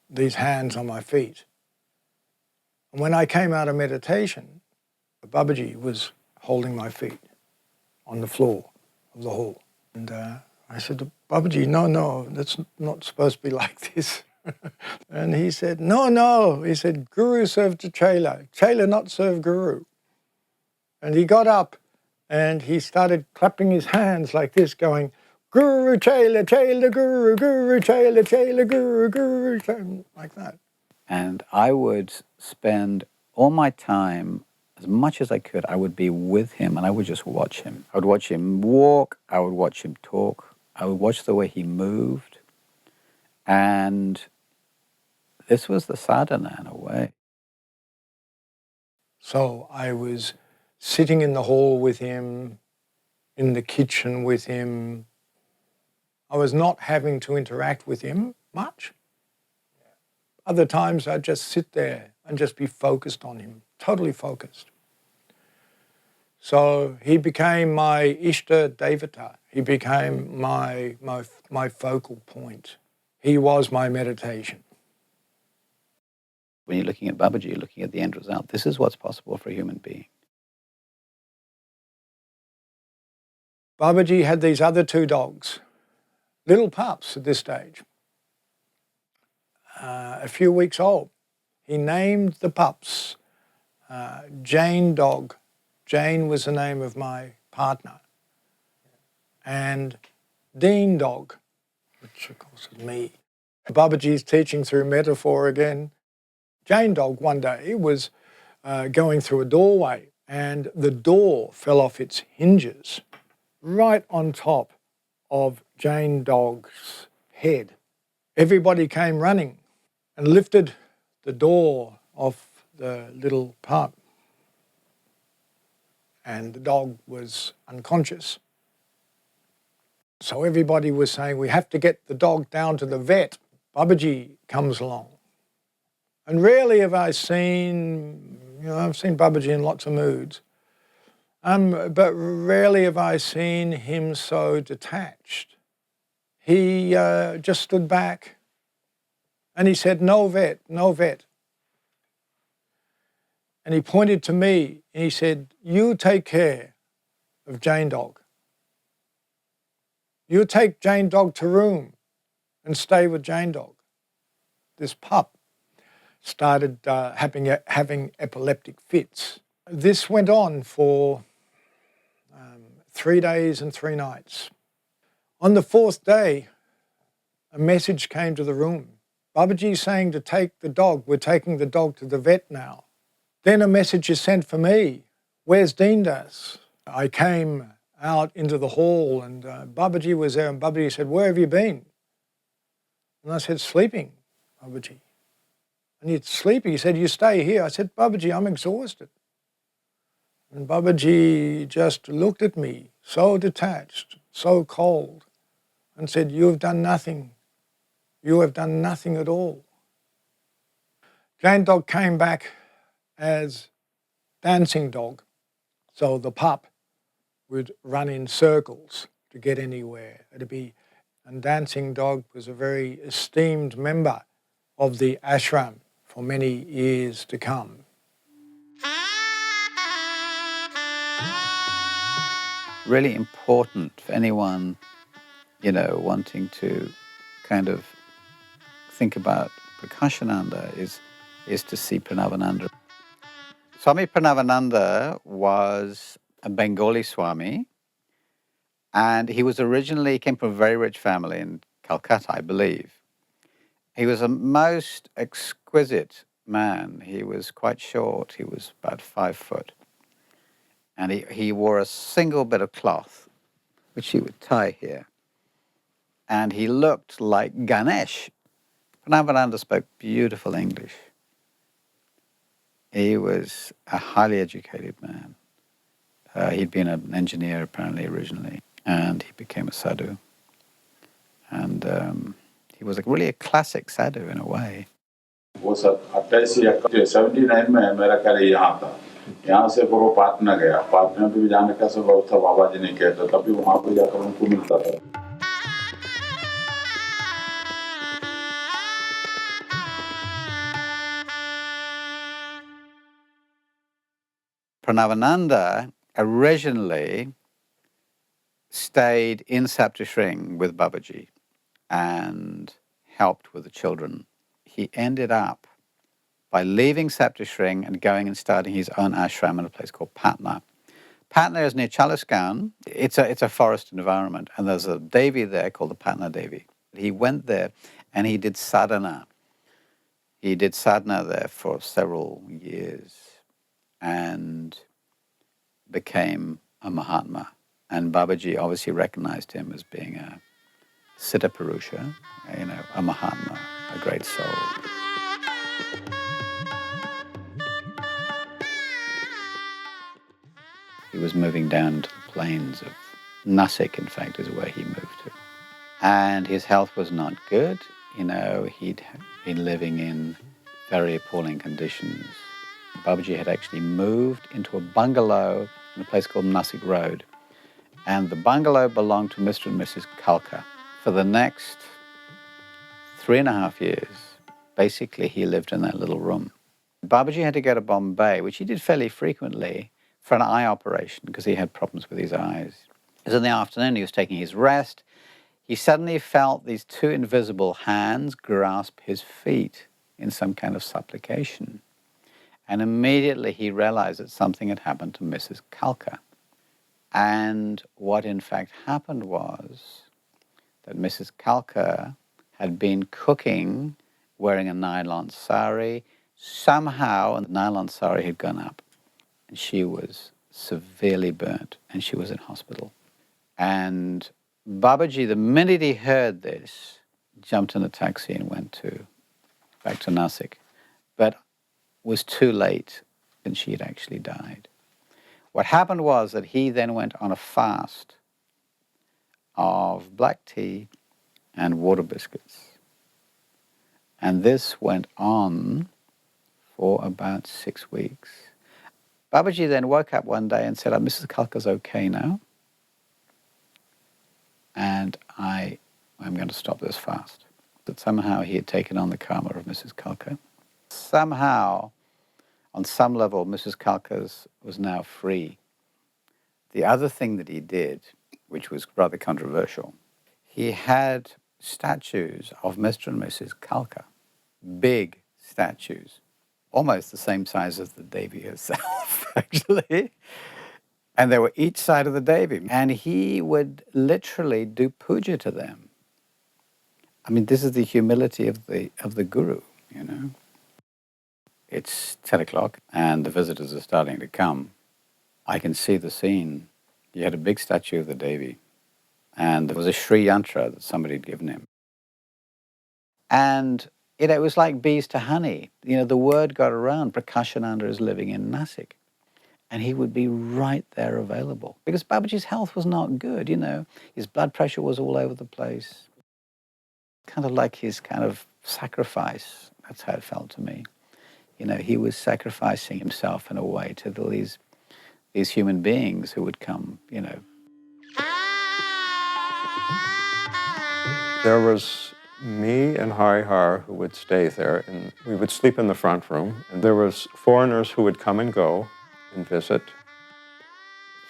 [SPEAKER 9] these hands on my feet. And when I came out of meditation, Babaji was holding my feet on the floor of the hall. And I said to Babaji, no, that's not supposed to be like this. And he said, no. He said, Guru served to Chela. Chela not serve Guru. And he got up and he started clapping his hands like this, going, Guru Chela, Chela Guru, Guru Chela, Chela Guru, Guru Chela, like that.
[SPEAKER 13] And I would spend all my time, as much as I could, I would be with him and I would just watch him. I would watch him walk, I would watch him talk, I would watch the way he moved. And this was the sadhana in a way.
[SPEAKER 9] So I was sitting in the hall with him, in the kitchen with him. I was not having to interact with him much. Other times I'd just sit there and just be focused on him, totally focused. So he became my Ishta Devata. He became my focal point. He was my meditation.
[SPEAKER 13] When you're looking at Babaji, you're looking at the end result. This is what's possible for a human being.
[SPEAKER 9] Babaji had these other 2 dogs, little pups at this stage, a few weeks old. He named the pups Jane Dog. Jane was the name of my partner. And Dean Dog, which of course is me. Babaji's teaching through metaphor again. Jane Dog one day was going through a doorway and the door fell off its hinges right on top of Jane Dog's head. Everybody came running and lifted the door off the little pup. And the dog was unconscious. So everybody was saying, we have to get the dog down to the vet. Babaji comes along. And rarely have I seen, I've seen Babaji in lots of moods, but rarely have I seen him so detached. He just stood back and he said, no vet, no vet. And he pointed to me and he said, you take care of Jane Dog. You take Jane Dog to room and stay with Jane Dog. This pup started having epileptic fits. This went on for 3 days and 3 nights. On the 4th day, a message came to the room. Babaji's saying to take the dog. We're taking the dog to the vet now. Then a message is sent for me. Where's Deendas? I came out into the hall and Babaji was there and Babaji said, where have you been? And I said, sleeping, Babaji. And he's sleepy. He said, you stay here. I said, Babaji, I'm exhausted. And Babaji just looked at me, so detached, so cold. and said, "You have done nothing. You have done nothing at all." Jane Dog came back as dancing dog. So the pup would run in circles to get anywhere. And Dancing Dog was a very esteemed member of the ashram for many years to come.
[SPEAKER 13] Really important for anyone, wanting to kind of think about Prakashananda is to see Pranavananda. Swami Pranavananda was a Bengali Swami, and he came from a very rich family in Calcutta, I believe. He was a most exquisite man. He was quite short. He was about 5 foot. And he wore a single bit of cloth, which he would tie here. And he looked like Ganesh. Pranavananda spoke beautiful English. He was a highly educated man. He'd been an engineer apparently originally, and he became a sadhu. And he was really a classic sadhu in a way.
[SPEAKER 7] वो सब 78 में मेरा ख्याल यहाँ था, यहाँ से वो पाटना गया, पाटना भी जाने का सब था, बाबा जी ने किया था, तभी वहाँ पे जाकर उनको मिलता था.
[SPEAKER 13] Pranavananda originally stayed in Saptashrungi with Babaji and helped with the children. He ended up by leaving Saptashrungi and going and starting his own ashram in a place called Patna. Patna is near Chalisgaon. It's a forest environment, and there's a Devi there called the Patna Devi. He went there and he did sadhana. He did sadhana there for several years and became a Mahatma. And Babaji obviously recognized him as being a Siddha Purusha, a Mahatma, a great soul. He was moving down to the plains of Nashik, in fact, is where he moved to. And his health was not good. He'd been living in very appalling conditions. Babaji had actually moved into a bungalow in a place called Nashik Road. And the bungalow belonged to Mr. and Mrs. Kalka. For the next 3.5 years, basically, he lived in that little room. Babaji had to go to Bombay, which he did fairly frequently, for an eye operation because he had problems with his eyes. It was in the afternoon, he was taking his rest. He suddenly felt these 2 invisible hands grasp his feet in some kind of supplication. And immediately he realized that something had happened to Mrs. Kalka. And what in fact happened was that Mrs. Kalka had been cooking wearing a nylon sari. Somehow the nylon sari had gone up and she was severely burnt and she was in hospital. And Babaji, the minute he heard this, jumped in a taxi and went back to Nashik, but was too late and she had actually died. What happened was that he then went on a fast of black tea and water biscuits. And this went on for about 6 weeks. Babaji then woke up one day and said, Mrs. Kalka's okay now, and I'm going to stop this fast. That somehow he had taken on the karma of Mrs. Kalka. Somehow, on some level, Mrs. Kalka's was now free. The other thing that he did, which was rather controversial, he had statues of Mr. and Mrs. Kalka, big statues, almost the same size as the Devi herself, actually. And they were each side of the Devi. And he would literally do puja to them. I mean, this is the humility of the Guru, It's 10 o'clock and the visitors are starting to come. I can see the scene. You had a big statue of the Devi, and there was a Sri Yantra that somebody had given him. And, it was like bees to honey. The word got around, Prakashananda is living in Nashik. And he would be right there available. Because Babaji's health was not good, you know. His blood pressure was all over the place. Kind of like his kind of sacrifice. That's how it felt to me. You know, he was sacrificing himself in a way to these human beings who would come, you know.
[SPEAKER 12] There was me and Harihar who would stay there, and we would sleep in the front room. And there was foreigners who would come and go and visit.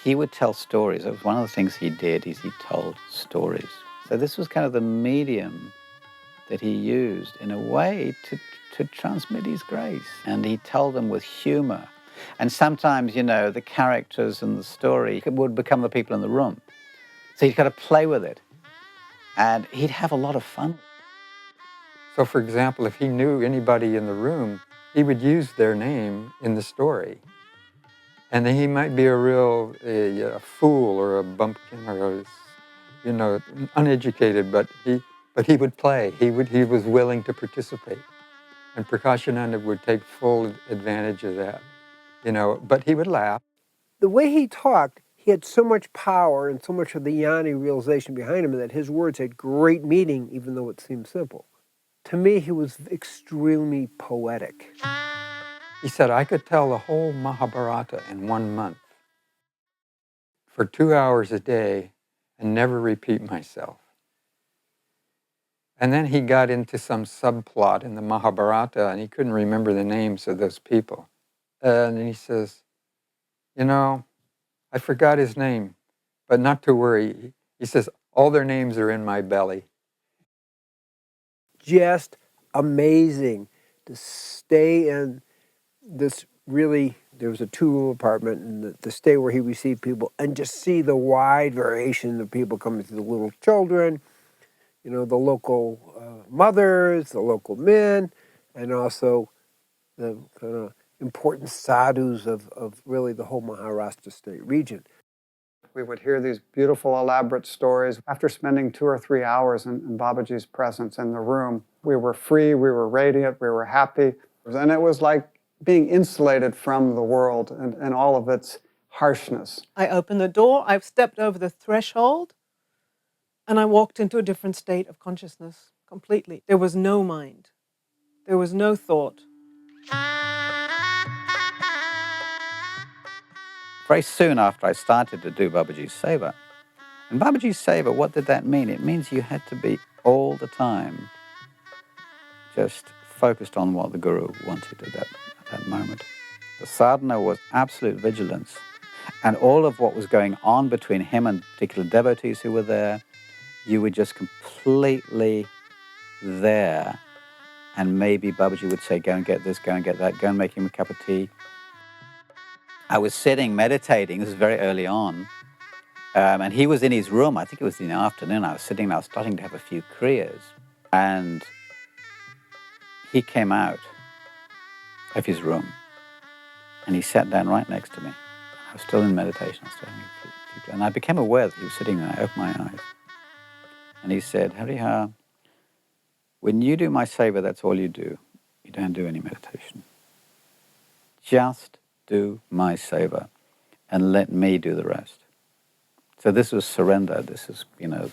[SPEAKER 13] He would tell stories. That was one of the things he did, is he told stories. So this was kind of the medium that he used in a way to transmit his grace. And he told them with humor. And sometimes, you know, the characters in the story would become the people in the room. So you'd got to play with it. And he'd have a lot of fun.
[SPEAKER 10] So for example, if he knew anybody in the room, he would use their name in the story. And then he might be a real a fool or a bumpkin or a, you know, uneducated, but he would play. He was willing to participate. And Prakashananda would take full advantage of that, you know, but he would laugh.
[SPEAKER 6] The way he talked, he had so much power and so much of the Jnani realization behind him that his words had great meaning, even though it seemed simple. To me, he was extremely poetic.
[SPEAKER 10] He said, I could tell the whole Mahabharata in 1 month for 2 hours a day and never repeat myself. And then he got into some subplot in the Mahabharata and he couldn't remember the names of those people. And he says, you know, I forgot his name, but not to worry. He says, all their names are in my belly.
[SPEAKER 6] Just amazing to stay in this really, there was a 2-room apartment, and to stay where he received people and just see the wide variation of people coming through, the little children, you know, the local mothers, the local men, and also the kind of important sadhus of really the whole Maharashtra state region.
[SPEAKER 11] We would hear these beautiful, elaborate stories. After spending 2 or 3 hours in Babaji's presence in the room, we were free, we were radiant, we were happy. And it was like being insulated from the world and all of its harshness.
[SPEAKER 4] I opened the door, I stepped over the threshold, and I walked into a different state of consciousness completely. There was no mind. There was no thought.
[SPEAKER 13] Very soon after I started to do Babaji's Seva. And Babaji's Seva, what did that mean? It means you had to be all the time just focused on what the Guru wanted at that moment. The sadhana was absolute vigilance. And all of what was going on between him and particular devotees who were there, you were just completely there. And maybe Babaji would say, go and get this, go and get that, go and make him a cup of tea. I was sitting, meditating, this was very early on, and he was in his room. I think it was in the afternoon. I was sitting and I was starting to have a few kriyas. And he came out of his room and he sat down right next to me. I was still in meditation. And I became aware that he was sitting there. I opened my eyes. And he said, Harihar, when you do my seva, that's all you do. You don't do any meditation. Just do my seva and let me do the rest. So this was surrender. This is, you know,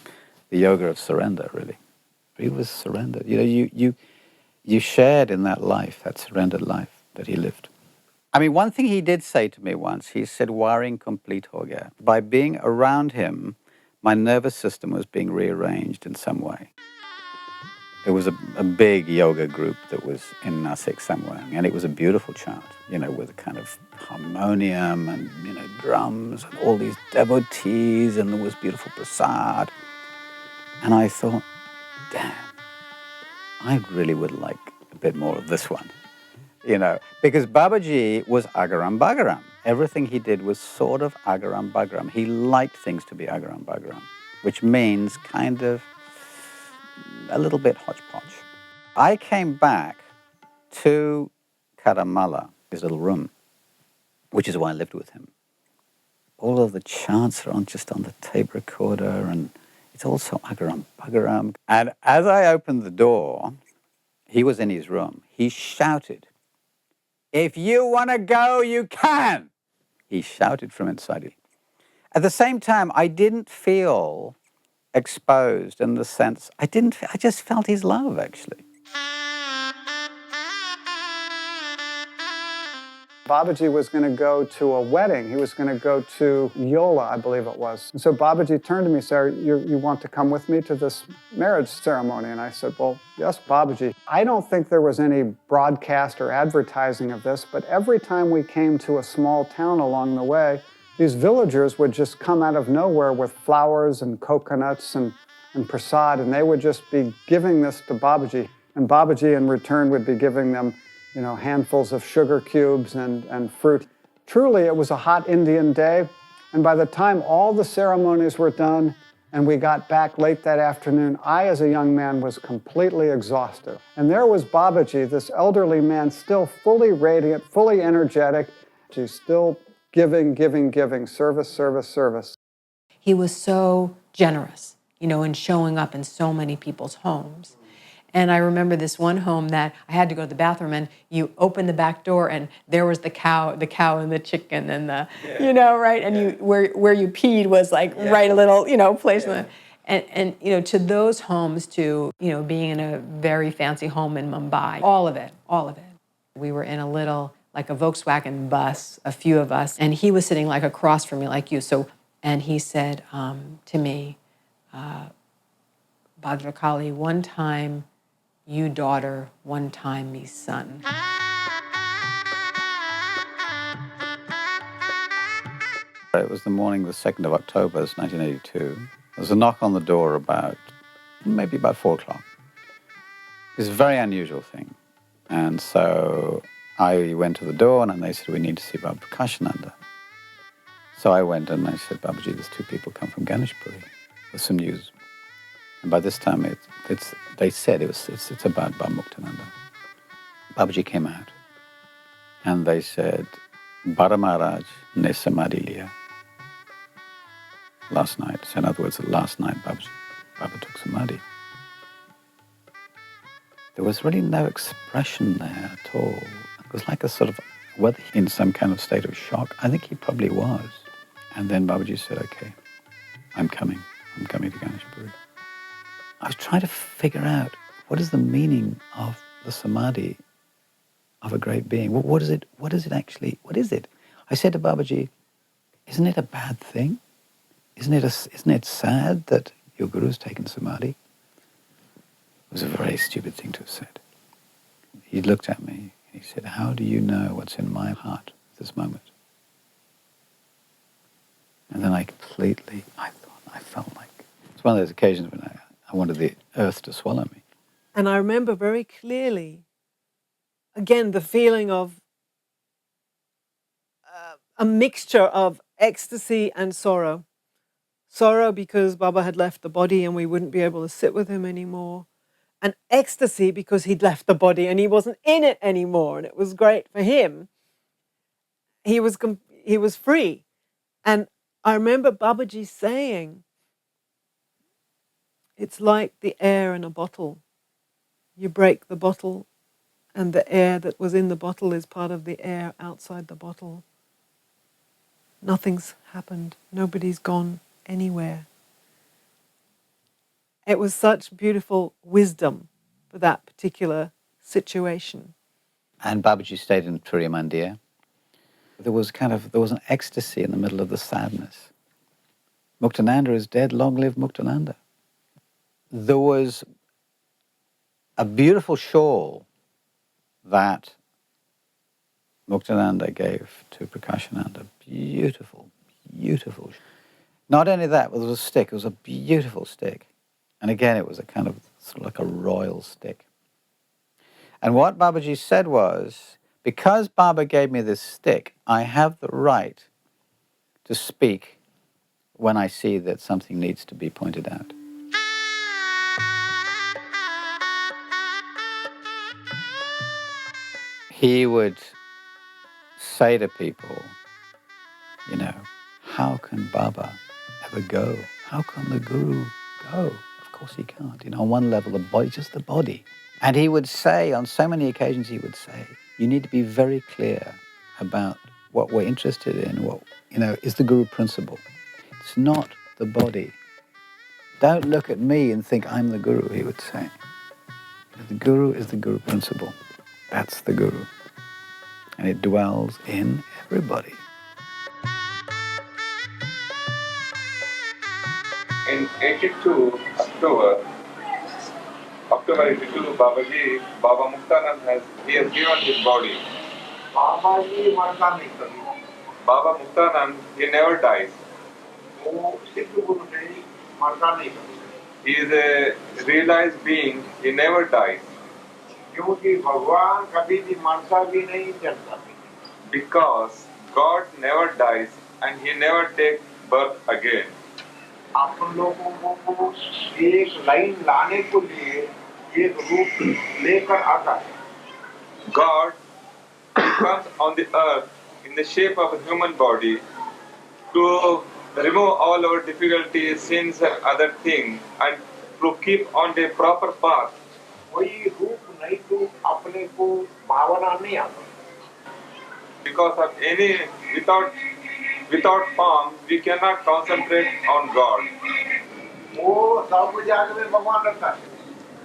[SPEAKER 13] the yoga of surrender, really. He was surrendered. You know, you shared in that life, that surrendered life that he lived. I mean, one thing he did say to me once, he said, wiring complete ho gaya. By being around him, my nervous system was being rearranged in some way. There was a big yoga group that was in Nashik somewhere, and it was a beautiful chant, you know, with a kind of harmonium and, you know, drums and all these devotees, and there was beautiful prasad. And I thought, damn, I really would like a bit more of this one, you know, because Babaji was agaram bagaram. Everything he did was sort of agaram bagaram. He liked things to be agaram bagaram, which means kind of a little bit hotchpotch. I came back to Karamala, his little room, which is why I lived with him. All of the chants are just on the tape recorder, and it's also agaram bagaram. And as I opened the door, he was in his room. He shouted, "If you want to go, you can." He shouted from inside me. At the same time, I didn't feel exposed in the sense, I just felt his love, actually.
[SPEAKER 11] Babaji was going to go to a wedding. He was going to go to Yola, I believe it was. And so Babaji turned to me and said, you want to come with me to this marriage ceremony? And I said, well, yes, Babaji. I don't think there was any broadcast or advertising of this, but every time we came to a small town along the way, these villagers would just come out of nowhere with flowers and coconuts and prasad, and they would just be giving this to Babaji. And Babaji in return would be giving them handfuls of sugar cubes and fruit. Truly, it was a hot Indian day, and by the time all the ceremonies were done and we got back late that afternoon, I, as a young man, was completely exhausted. And there was Babaji, this elderly man, still fully radiant, fully energetic. He's still giving, service, service, service.
[SPEAKER 14] He was so generous, in showing up in so many people's homes. And I remember this one home that I had to go to the bathroom, and you open the back door, and there was the cow and the chicken and the, right? And you where you peed was like right a little, place in the, and to those homes, to being in a very fancy home in Mumbai, all of it. We were in a little, like a Volkswagen bus, a few of us, and he was sitting like across from me, like you. So, and he said to me, Bhadrakali, one time you daughter, one time me son.
[SPEAKER 13] It was the morning of the 2nd of October, 1982. There was a knock on the door maybe about 4 o'clock. It was a very unusual thing. And so I went to the door, and they said, we need to see Baba Prakashananda. So I went and I said, Babaji, there's 2 people come from Ganeshpuri with some news. And by this time, they said it's about Baba Muktananda. Babaji came out, and they said, Bada Maharaj ne samadhi liya. Last night. So in other words, last night Baba took samadhi. There was really no expression there at all. It was like a sort of, whether in some kind of state of shock, I think he probably was. And then Babaji said, okay, I'm coming to Ganeshpuri. I was trying to figure out, what is the meaning of the samadhi of a great being? What is it actually? What is it? I said to Babaji, isn't it a bad thing? Isn't it sad that your guru's taken samadhi? It was a very stupid thing to have said. He looked at me and he said, how do you know what's in my heart at this moment? And then I felt like, it's one of those occasions when I wanted the earth to swallow me.
[SPEAKER 4] And I remember very clearly, again, the feeling of a mixture of ecstasy and sorrow. Sorrow because Baba had left the body and we wouldn't be able to sit with him anymore. And ecstasy because he'd left the body and he wasn't in it anymore. And it was great for him. He was free. And I remember Babaji saying, it's like the air in a bottle. You break the bottle and the air that was in the bottle is part of the air outside the bottle. Nothing's happened. Nobody's gone anywhere. It was such beautiful wisdom for that particular situation.
[SPEAKER 13] And Babaji stayed in Turiya Mandir. There was an ecstasy in the middle of the sadness. Muktananda is dead, long live Muktananda. There was a beautiful shawl that Muktananda gave to Prakashananda. Beautiful, beautiful. Not only that, but there was a stick. It was a beautiful stick. And again, it was a kind of sort of like a royal stick. And what Babaji said was, because Baba gave me this stick, I have the right to speak when I see that something needs to be pointed out. He would say to people, how can Baba ever go? How can the Guru go? Of course he can't. On one level, the body, just the body. And he would say, on so many occasions he would say, you need to be very clear about what we're interested in, what, is the Guru principle. It's not the body. Don't look at me and think I'm the Guru, he would say. The Guru is the Guru principle. That's the Guru. And it dwells in everybody.
[SPEAKER 16] In 82 October 82, Baba Muktanand has given his body. Baba Muktanand, he never dies. He is a realized being, he never dies. Because God never dies and he never takes birth again.
[SPEAKER 17] अपन लोगों को एक line लाने को लिए एक रूप लेकर आता है.
[SPEAKER 16] God comes on the earth in the shape of a human body to remove all our difficulties, sins and other things and to keep on the proper path.
[SPEAKER 17] कोई रूप नहीं तो अपने को भावना नहीं आता.
[SPEAKER 16] Because of without form, we cannot concentrate on God.
[SPEAKER 17] वो सब जगह में भगवान रहता है.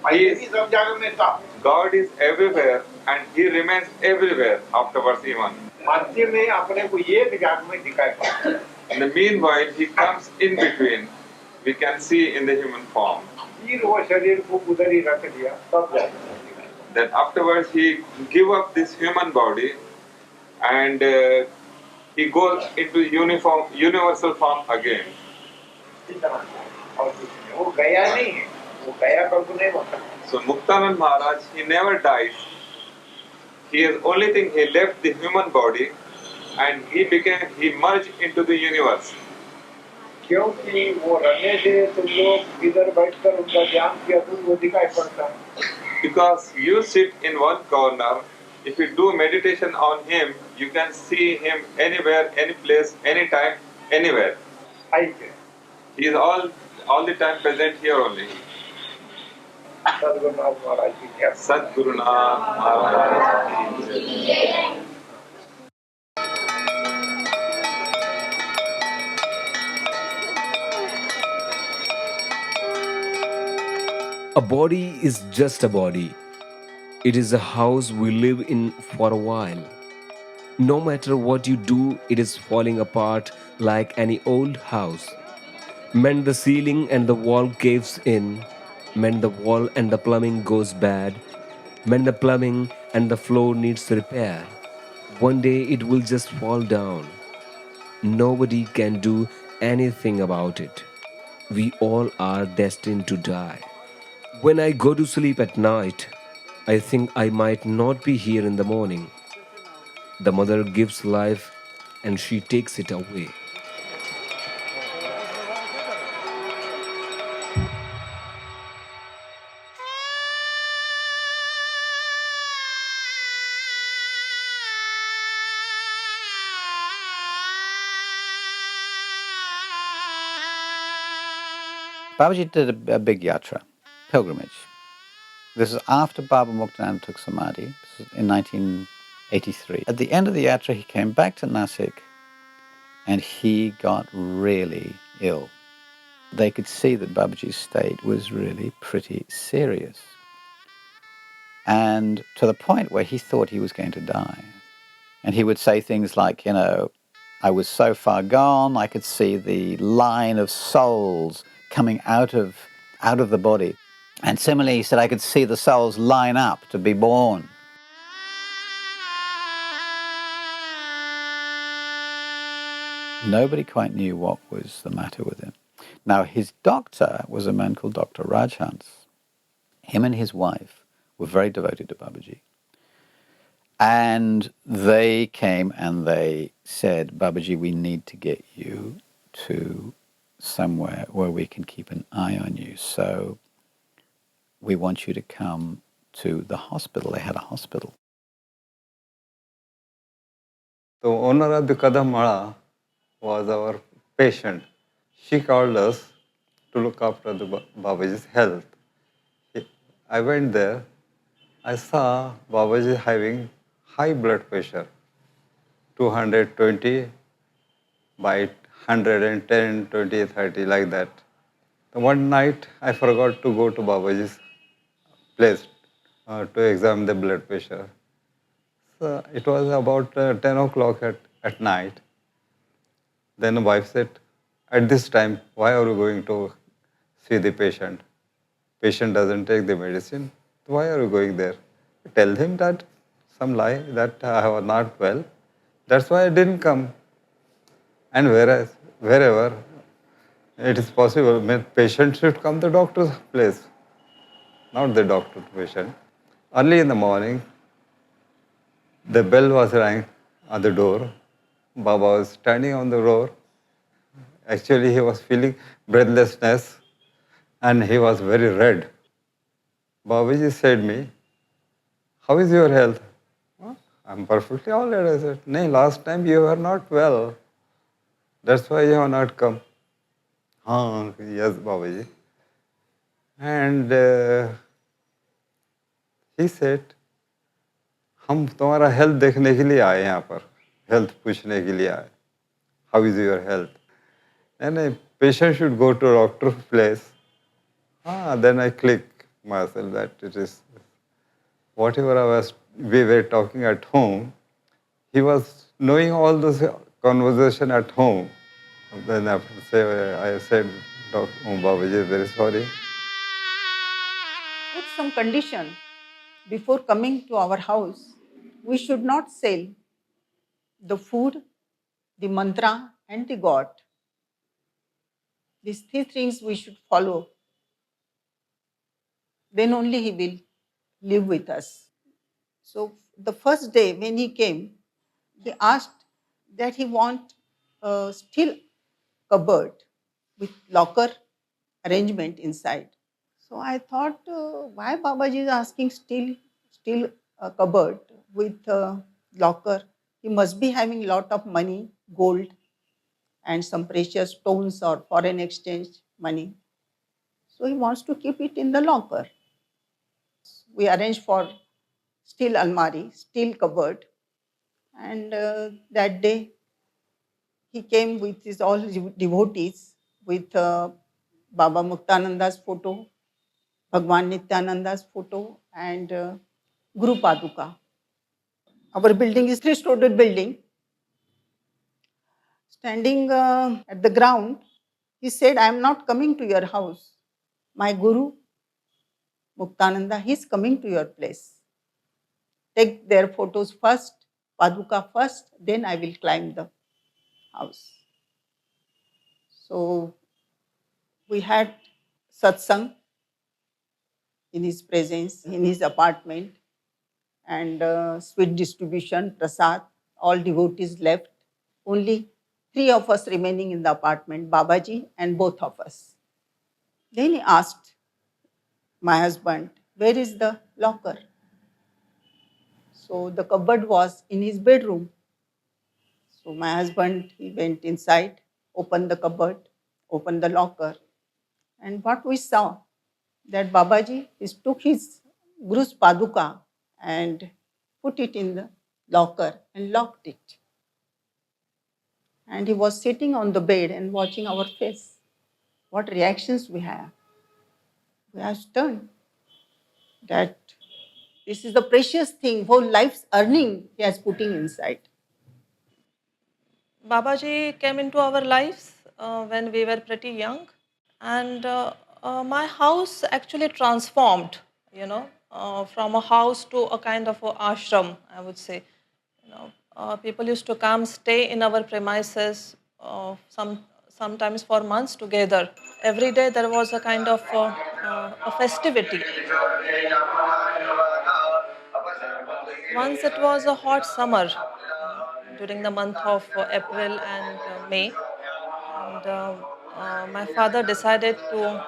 [SPEAKER 17] भी सब जगह में था.
[SPEAKER 16] God is everywhere and He remains everywhere afterwards even.
[SPEAKER 17] मध्य में अपने को ये जगह में दिखाई पड़ता है.
[SPEAKER 16] In the meanwhile, He comes in between. We can see in the human form.
[SPEAKER 17] फिर वो शरीर को उधर ही रख दिया सब जगह.
[SPEAKER 16] Then afterwards He give up this human body and He goes into universal form again.
[SPEAKER 17] वो गया नहीं है. वो गया कब नहीं होता.
[SPEAKER 16] So Muktanand Maharaj, he never dies. He is only thing, he left the human body and he merged into the universe.
[SPEAKER 17] क्योंकि वो रहने से तुम लोग इधर बैठकर उनका ध्यान किया तो वो दिखाई पड़ता है.
[SPEAKER 16] Because you sit in one corner, if you do meditation on him, you can see him anywhere, any place, anytime, anywhere. He is all the time present here only.
[SPEAKER 17] Sadgurunath Maharaj ki jai.
[SPEAKER 16] Sadgurunath Maharaj ki jai.
[SPEAKER 2] A body is just a body. It is a house we live in for a while. No matter what you do, it is falling apart like any old house. Mend the ceiling and the wall caves in. Mend the wall and the plumbing goes bad. Mend the plumbing and the floor needs repair. One day it will just fall down. Nobody can do anything about it. We all are destined to die. When I go to sleep at night, I think I might not be here in the morning. The mother gives life and she takes it away.
[SPEAKER 13] Babaji did a big yatra, pilgrimage. This is after Baba Muktanand took Samadhi, this is in 1983. At the end of the yatra, he came back to Nashik and he got really ill. They could see that Babaji's state was really pretty serious. And to the point where he thought he was going to die. And he would say things like, I was so far gone, I could see the line of souls coming out of the body. And similarly, he said, I could see the souls line up to be born. Nobody quite knew what was the matter with him. Now, his doctor was a man called Dr. Rajhans. Him and his wife were very devoted to Babaji. And they came and they said, Babaji, we need to get you to somewhere where we can keep an eye on you. So we want you to come to the hospital. They had a hospital.
[SPEAKER 10] The owner of the Kadamala was our patient. She called us to look after the Babaji's health. I went there. I saw Babaji having high blood pressure. 220 by 110, 20, 30, like that. One night I forgot to go to Babaji's place to examine the blood pressure. So it was about 10 o'clock at night. Then the wife said, at this time, why are you going to see the patient? Patient doesn't take the medicine. Why are you going there? Tell him that some lie that I was not well. That's why I didn't come. And wherever it is possible, patient should come to doctor's place, not the doctor to patient. Early in the morning, the bell was rang on the door. Baba was standing on the door. Actually, he was feeling breathlessness and he was very red. Babaji said me, how is your health? "Huh? I'm perfectly all right. I said, no, last time you were not well. That's why you have not come. Yes, Babaji. And he said, हम तुम्हारा health देखने के लिए आए यहाँ पर, health पूछने के लिए आए. How is your health? And a patient should go to doctor's place. Then I click myself that it is whatever we were talking at home. He was knowing all this conversation at home. Then I said, Babaji, very sorry.
[SPEAKER 18] Put some condition before coming to our house. We should not sell the food, the mantra, and the God. These three things we should follow. Then only he will live with us. So the first day when he came, he asked that he want a steel cupboard with locker arrangement inside. So I thought, why Babaji is asking steel cupboard with locker? He must be having lot of money, gold, and some precious stones or foreign exchange money. So he wants to keep it in the locker. We arranged for steel almari, steel cupboard, and that day he came with his all devotees with Baba Muktananda's photo, Bhagwan Nityananda's photo, and Guru Paduka. Our building is 3-storied building. Standing at the ground, he said, I am not coming to your house. My Guru, Muktananda, he is coming to your place. Take their photos first, Paduka first, then I will climb the house. So we had satsang in his presence, in his apartment, and sweet distribution, prasad. All devotees left. Only 3 of us remaining in the apartment, Babaji and both of us. Then he asked my husband, where is the locker? So the cupboard was in his bedroom. So my husband, he went inside, opened the cupboard, opened the locker. And what we saw, that Babaji took his Guru's Paduka and put it in the locker and locked it. And he was sitting on the bed and watching our face. What reactions we have. We are stunned that this is the precious thing, whole life's earning he is putting inside.
[SPEAKER 19] Babaji came into our lives when we were pretty young, and my house actually transformed, from a house to a kind of a ashram, I would say. People used to come, stay in our premises, sometimes for months together. Every day there was a kind of a festivity. Once it was a hot summer, during the month of April and May, and my father decided to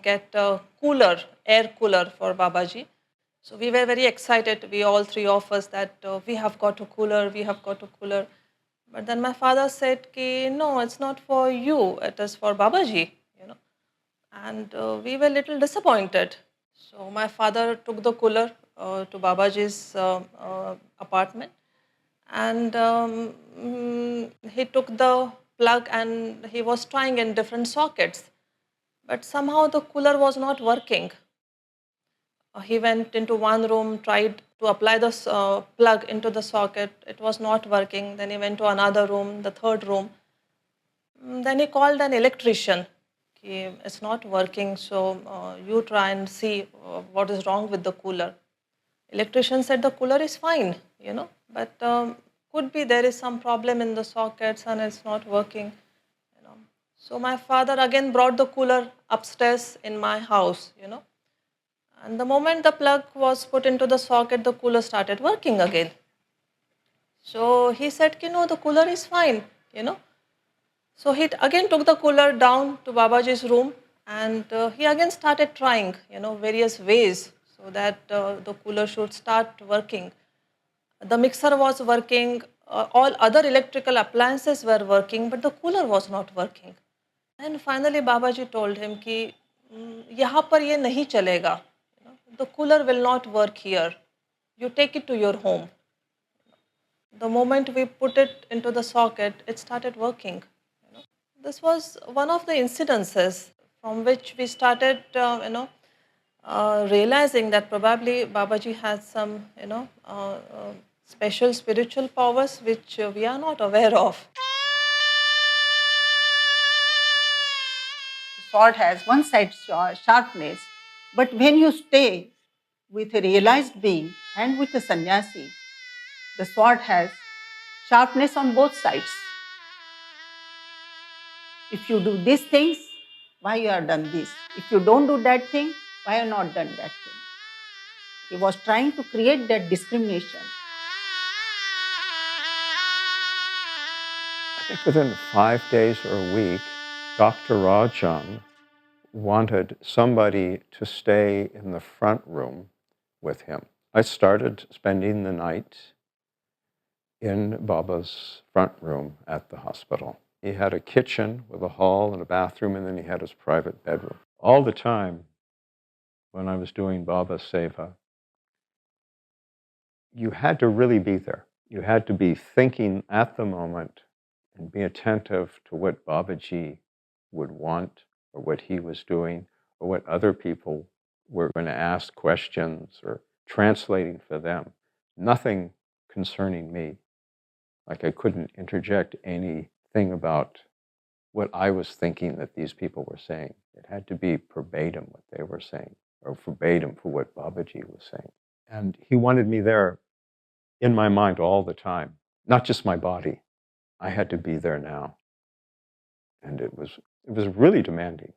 [SPEAKER 19] get a cooler, air cooler for Babaji. So we were very excited, we all 3 of us, that we have got a cooler, we have got a cooler. But then my father said, Ki, no, it's not for you, it is for Babaji. And we were a little disappointed. So my father took the cooler to Babaji's apartment, And he took the plug and he was trying in different sockets. But somehow the cooler was not working. He went into one room, tried to apply the plug into the socket. It was not working. Then he went to another room, the third room. Then he called an electrician. It's not working, so you try and see what is wrong with the cooler. Electrician said the cooler is fine, but could be there is some problem in the sockets and it's not working. So my father again brought the cooler upstairs in my house. And the moment the plug was put into the socket, the cooler started working again. So he said, the cooler is fine. So he again took the cooler down to Babaji's room and he again started trying, various ways so that the cooler should start working. The mixer was working, all other electrical appliances were working, but the cooler was not working. And finally Babaji told him कि यहाँ पर ये नहीं चलेगा. The cooler will not work here. You take it to your home. The moment we put it into the socket, it started working. This was one of the incidences from which we started, realizing that probably Babaji has some, special spiritual powers which we are not aware of.
[SPEAKER 18] Sword has one side sharpness, but when you stay with a realized being and with a sannyasi, the sword has sharpness on both sides. If you do these things, why you have done this? If you don't do that thing, why you have not done that thing? He was trying to create that discrimination.
[SPEAKER 12] I think within 5 days or a week, Dr. Rajan wanted somebody to stay in the front room with him. I started spending the night in Baba's front room at the hospital. He had a kitchen with a hall and a bathroom, and then he had his private bedroom. All the time when I was doing Baba's Seva, you had to really be there. You had to be thinking at the moment and be attentive to what Babaji would want or what he was doing or what other people were going to ask questions or translating for them. Nothing concerning me. Like I couldn't interject anything about what I was thinking that these people were saying. It had to be verbatim what they were saying or verbatim for what Babaji was saying. And he wanted me there in my mind all the time, not just my body. I had to be there now. And it was really demanding.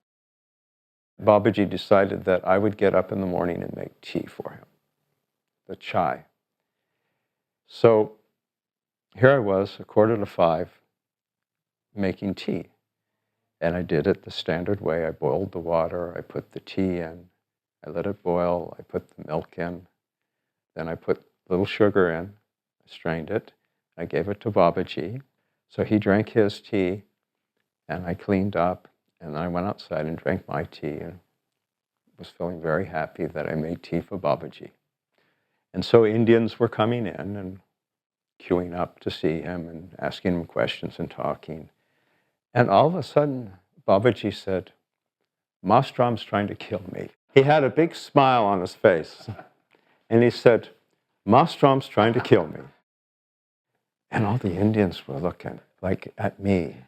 [SPEAKER 12] Babaji decided that I would get up in the morning and make tea for him, the chai. So here I was, 4:45, making tea. And I did it the standard way. I boiled the water, I put the tea in, I let it boil, I put the milk in, then I put a little sugar in, I strained it, I gave it to Babaji. So he drank his tea, and I cleaned up, and then I went outside and drank my tea, and was feeling very happy that I made tea for Babaji. And so Indians were coming in and queuing up to see him and asking him questions and talking. And all of a sudden, Babaji said, "Mastrom's trying to kill me." He had a big smile on his face. And he said, "Mastrom's trying to kill me." And all the Indians were looking like at me.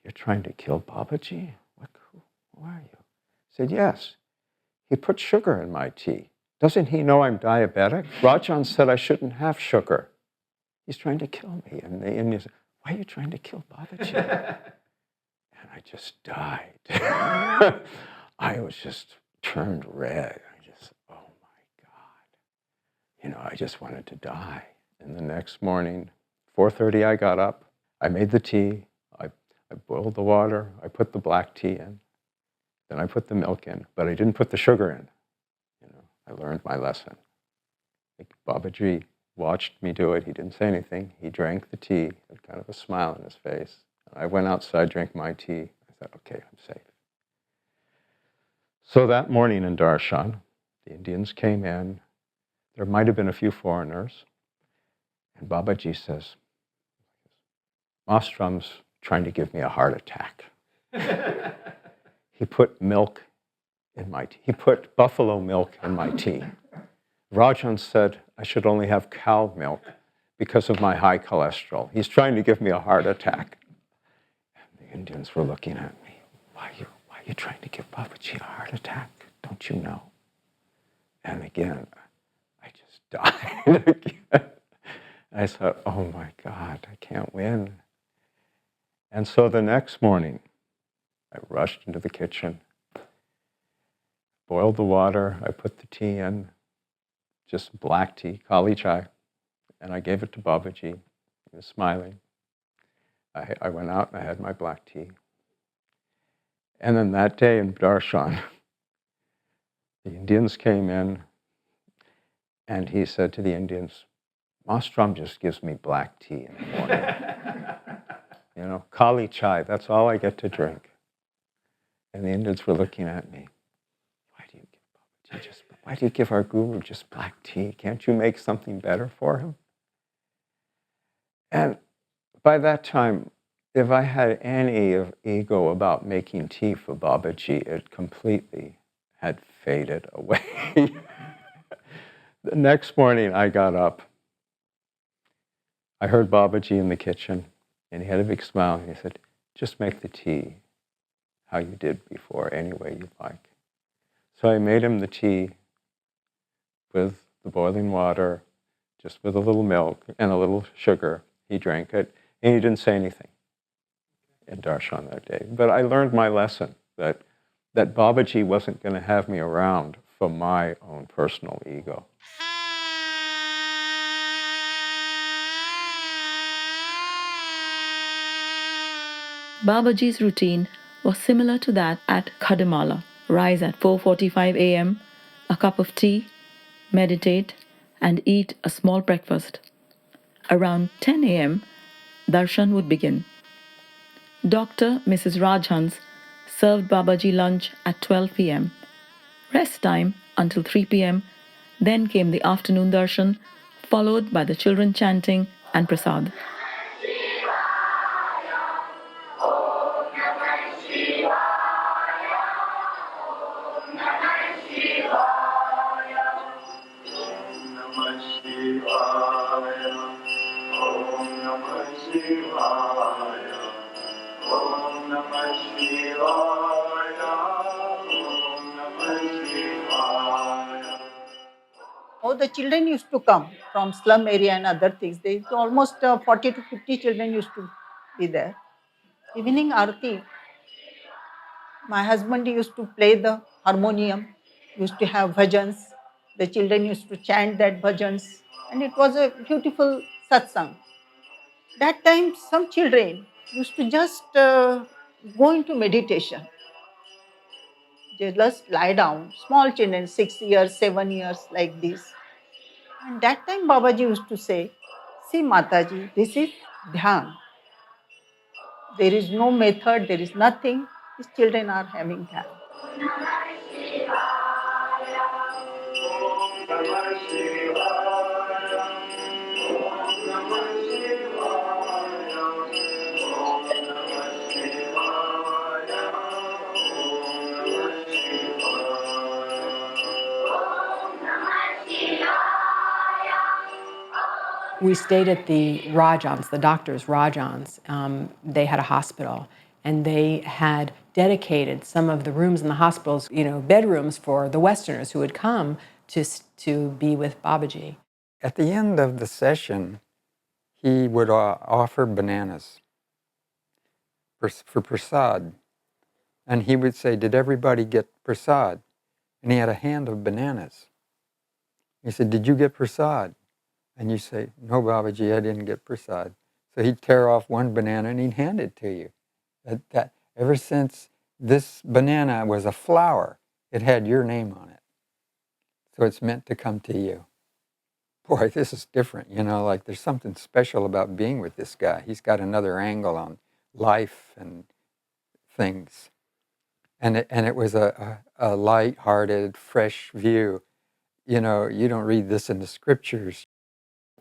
[SPEAKER 12] "You're trying to kill Babaji? Who are you?" I said, "Yes. He put sugar in my tea. Doesn't he know I'm diabetic? Rajan said I shouldn't have sugar. He's trying to kill me." And the Indians said, "Why are you trying to kill Babaji?" And I just died. I was just turned red. Oh my God. I just wanted to die. And the next morning, 4:30, I got up. I made the tea. I boiled the water. I put the black tea in. Then I put the milk in, but I didn't put the sugar in. I learned my lesson. Babaji watched me do it. He didn't say anything. He drank the tea, had kind of a smile on his face. I went outside, drank my tea. I thought, okay, I'm safe. So that morning in Darshan, the Indians came in. There might have been a few foreigners. And Babaji says, Mastrom's trying to give me a heart attack. He put milk in my tea. He put buffalo milk in my tea. Rajan said I should only have cow milk because of my high cholesterol. He's trying to give me a heart attack. And the Indians were looking at me. Why are you trying to give Babaji a heart attack? Don't you know? And again, I just died again. I thought, oh my God, I can't win. And so the next morning, I rushed into the kitchen, boiled the water, I put the tea in, just black tea, kali chai, and I gave it to Babaji. He was smiling. I went out and I had my black tea. And then that day in Darshan, the Indians came in and he said to the Indians, Mastram just gives me black tea in the morning. You know, kali chai, that's all I get to drink. And the Indians were looking at me. Why do you give our guru just black tea? Can't you make something better for him? And by that time, if I had any ego about making tea for Babaji, it completely had faded away. The next morning I got up. I heard Babaji in the kitchen, and he had a big smile, and he said, just make the tea how you did before, any way you like. So I made him the tea with the boiling water, just with a little milk and a little sugar. He drank it, and he didn't say anything in Darshan that day. But I learned my lesson, that Babaji wasn't going to have me around for my own personal ego.
[SPEAKER 1] Babaji's routine was similar to that at Khadimala. Rise at 4:45 a.m., a cup of tea, meditate, and eat a small breakfast. Around 10 a.m., darshan would begin. Dr. Mrs. Rajhans served Babaji lunch at 12 p.m. Rest time until 3 p.m. Then came the afternoon darshan, followed by the children chanting and prasad.
[SPEAKER 18] Oh, the children used to come from slum area and other things. They almost 40 to 50 children used to be there. Evening Aarti, my husband used to play the harmonium, used to have bhajans. The children used to chant that bhajans, and it was a beautiful satsang. That time, some children used to just go into meditation. They just lie down, small children, 6 years, 7 years, like this. And that time Babaji used to say, see Mataji, this is dhyan. There is no method, there is nothing. These children are having dhyan.
[SPEAKER 14] We stayed at the Rajans, the doctor's Rajans. They had a hospital, and they had dedicated some of the rooms in the hospitals, bedrooms for the Westerners who would come to be with Babaji.
[SPEAKER 10] At the end of the session, he would offer bananas for prasad. And he would say, did everybody get prasad? And he had a hand of bananas. He said, did you get prasad? And you say, no, Babaji, I didn't get prasad. So he'd tear off one banana and he'd hand it to you. That ever since this banana was a flower, it had your name on it. So it's meant to come to you. Boy, this is different, like there's something special about being with this guy. He's got another angle on life and things. And it was a light-hearted, fresh view. You don't read this in the scriptures.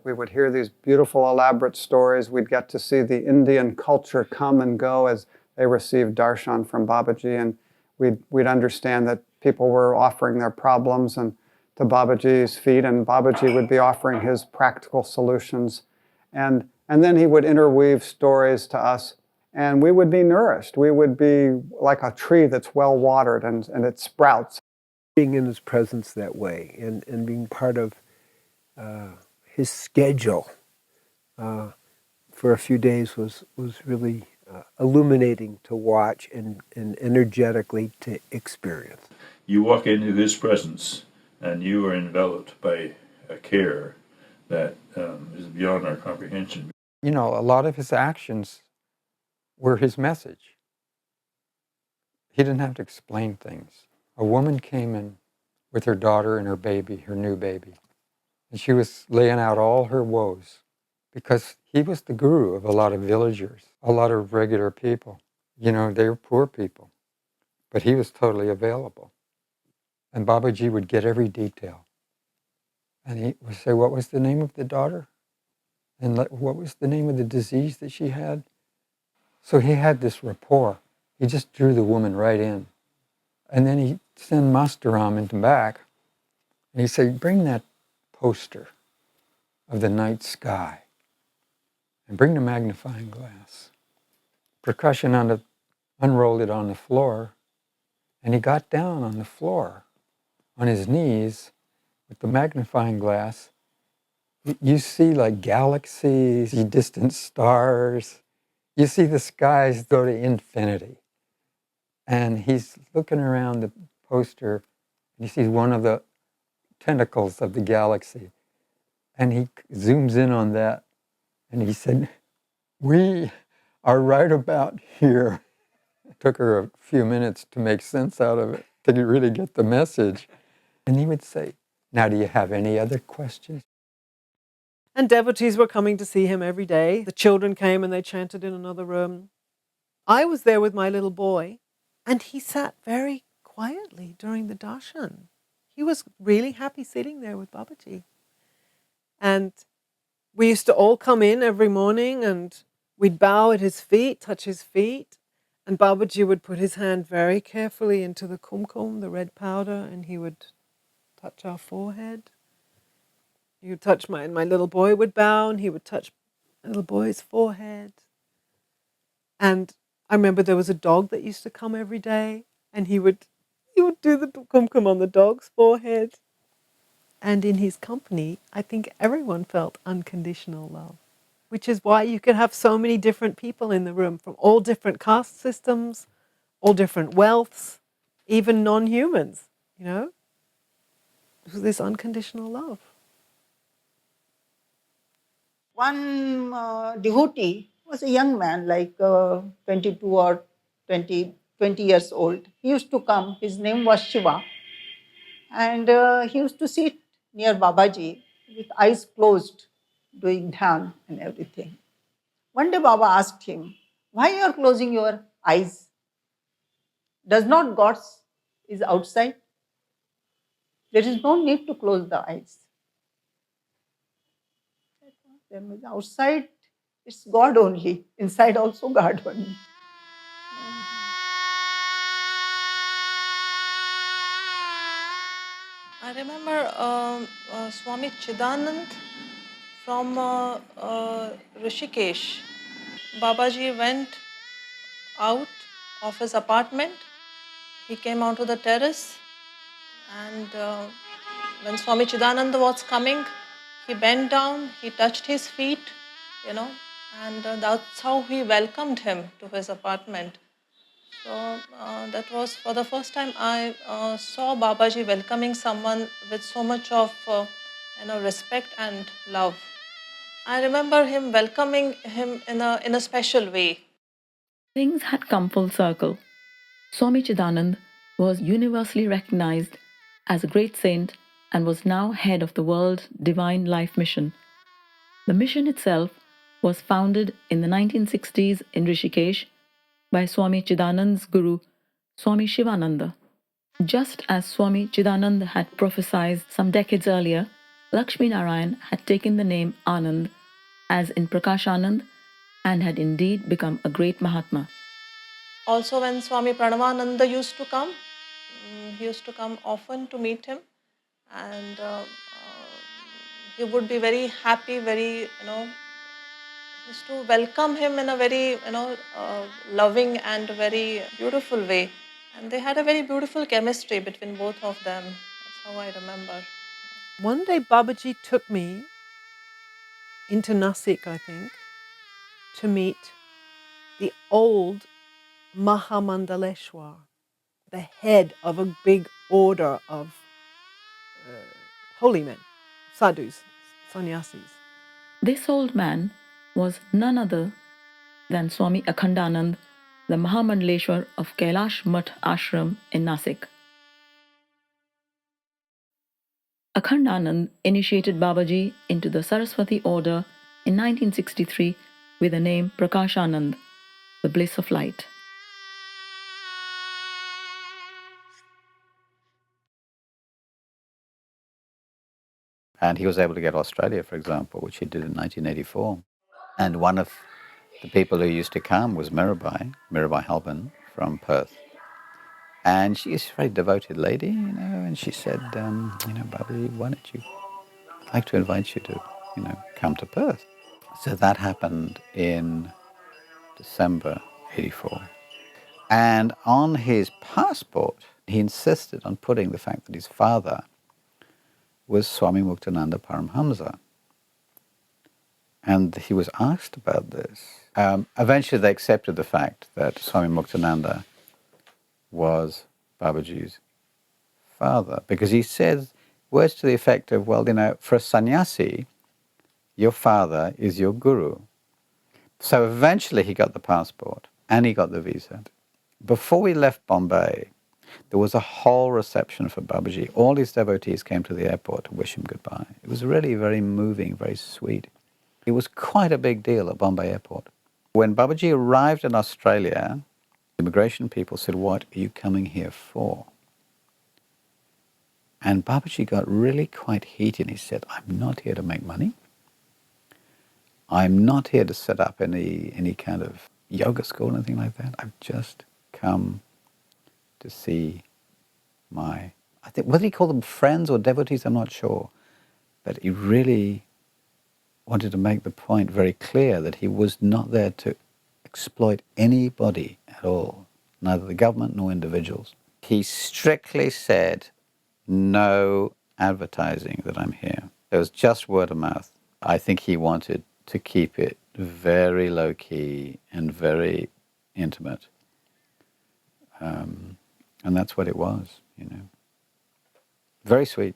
[SPEAKER 11] We would hear these beautiful, elaborate stories. We'd get to see the Indian culture come and go as they received darshan from Babaji, and we'd understand that people were offering their problems and to Babaji's feet, and Babaji would be offering his practical solutions. And then he would interweave stories to us, and we would be nourished. We would be like a tree that's well watered and it sprouts.
[SPEAKER 6] Being in his presence that way and being part of his schedule for a few days was really illuminating to watch and energetically to experience.
[SPEAKER 20] You walk into his presence and you are enveloped by a care that is beyond our comprehension.
[SPEAKER 10] You know, a lot of his actions were his message. He didn't have to explain things. A woman came in with her daughter and her baby, her new baby, and she was laying out all her woes because he was the guru of a lot of villagers, a lot of regular people. You know, they were poor people, but he was totally available. And Babaji would get every detail. And he would say, what was the name of the daughter? And what was the name of the disease that she had? So he had this rapport. He just drew the woman right in. And then he'd send Mastaram into back, and he'd say, bring that poster of the night sky, and bring the magnifying glass. Prakashananda unrolled it on the floor, and he got down on the floor, on his knees, with the magnifying glass. You see like galaxies, you see distant stars, you see the skies go to infinity. And he's looking around the poster, and he sees one of the tentacles of the galaxy. And he zooms in on that, and he said, we are right about here. It took her a few minutes to make sense out of it, to really get the message. And he would say, now do you have any other questions?
[SPEAKER 4] And devotees were coming to see him every day. The children came and they chanted in another room. I was there with my little boy, and he sat very quietly during the darshan. He was really happy sitting there with Babaji. And we used to all come in every morning and we'd bow at his feet, touch his feet, and Babaji would put his hand very carefully into the kumkum, the red powder, and he would touch our forehead. He would touch my little boy would bow, and he would touch my little boy's forehead. And I remember there was a dog that used to come every day, and he would do the kumkum on the dog's forehead. And in his company, I think everyone felt unconditional love, which is why you could have so many different people in the room from all different caste systems, all different wealths, even non-humans, you know? It was this unconditional love.
[SPEAKER 18] One devotee was a young man, like 22 or 20 years old. He used to come, his name was Shiva, and he used to sit near Babaji with eyes closed, doing dhyan and everything. One day Baba asked him, why you are closing your eyes? Does not God is outside? There is no need to close the eyes. Then outside, it's God only. Inside also God only.
[SPEAKER 19] I remember Swami Chidanand from Rishikesh. Babaji went out of his apartment. He came onto the terrace, and when Swami Chidananda was coming, he bent down, he touched his feet, you know, and that's how he welcomed him to his apartment. So that was for the first time I saw Babaji welcoming someone with so much of respect and love. I remember him welcoming him in a special way.
[SPEAKER 1] Things had come full circle. Swami Chidanand was universally recognized as a great saint and was now head of the World Divine Life Mission. The mission itself was founded in the 1960s in Rishikesh by Swami Chidanand's guru, Swami Shivananda. Just as Swami Chidananda had prophesied some decades earlier Lakshmi Narayan had taken the name Anand, as in Prakashananda, and had indeed become a great Mahatma.
[SPEAKER 19] Also, when Swami Pranavananda used to come, he used to come often to meet him, and he would be very happy, very, used to welcome him in a very, loving and very beautiful way. And they had a very beautiful chemistry between both of them. That's how I remember.
[SPEAKER 4] One day, Babaji took me into Nashik, I think, to meet the old Mahamandaleshwar, the head of a big order of holy men, sadhus, sannyasis.
[SPEAKER 1] This old man was none other than Swami Akhandanand, the Mahamandaleshwar of Kailash Mutt Ashram in Nashik. Akhandanand initiated Babaji into the Saraswati order in 1963 with the name Prakashananda, the bliss of light.
[SPEAKER 13] And he was able to get Australia, for example, which he did in 1984. And one of the people who used to come was Mirabai Halban from Perth. And she's a very devoted lady, and she said, Babaji, why don't you, I'd like to invite you to, come to Perth. So that happened in December 84. And on his passport, he insisted on putting the fact that his father was Swami Muktananda Paramhamsa. And he was asked about this. Eventually they accepted the fact that Swami Muktananda was Babaji's father, because he said words to the effect of, well, for a sannyasi, your father is your guru. So eventually he got the passport and he got the visa. Before we left Bombay, there was a whole reception for Babaji. All his devotees came to the airport to wish him goodbye. It was really very moving, very sweet. It was quite a big deal at Bombay Airport. When Babaji arrived in Australia, immigration people said, "What are you coming here for?" And Babaji got really quite heated. He said, "I'm not here to make money. I'm not here to set up any kind of yoga school or anything like that. I've just come to see I think, whether he called them friends or devotees, I'm not sure. But he really wanted to make the point very clear that he was not there to exploit anybody at all, neither the government nor individuals. He strictly said, no advertising that I'm here. It was just word of mouth. I think he wanted to keep it very low-key and very intimate. And that's what it was, Very sweet.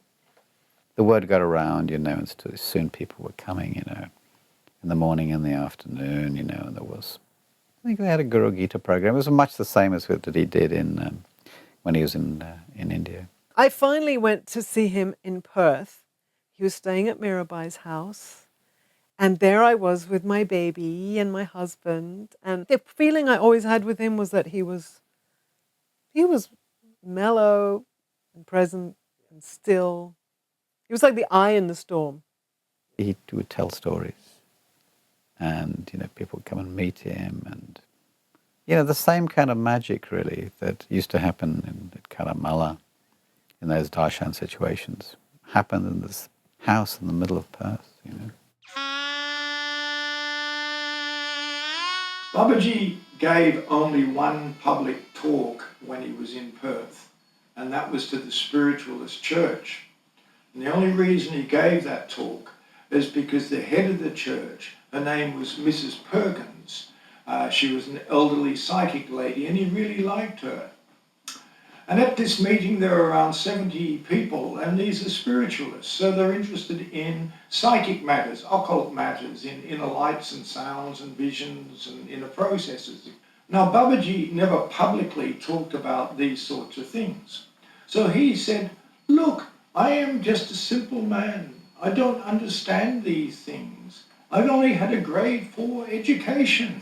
[SPEAKER 13] The word got around, and soon people were coming, in the morning and the afternoon, and there was, I think they had a Guru Gita program. It was much the same as that he did when he was in India.
[SPEAKER 4] I finally went to see him in Perth. He was staying at Mirabai's house. And there I was with my baby and my husband. And the feeling I always had with him was that he was mellow and present and still. He was like the eye in the storm.
[SPEAKER 13] He would tell stories. And, people would come and meet him. And, the same kind of magic, really, that used to happen at Karamala in those darshan situations happened in this house in the middle of Perth,
[SPEAKER 15] Babaji gave only one public talk when he was in Perth, and that was to the Spiritualist Church. And the only reason he gave that talk is because the head of the church, her name was Mrs. Perkins, she was an elderly psychic lady, and he really liked her. And at this meeting there were around 70 people, and these are spiritualists, so they're interested in psychic matters, occult matters, in inner lights and sounds and visions and inner processes. Now Babaji never publicly talked about these sorts of things. So he said, look, I am just a simple man. I don't understand these things. I've only had a grade 4 education.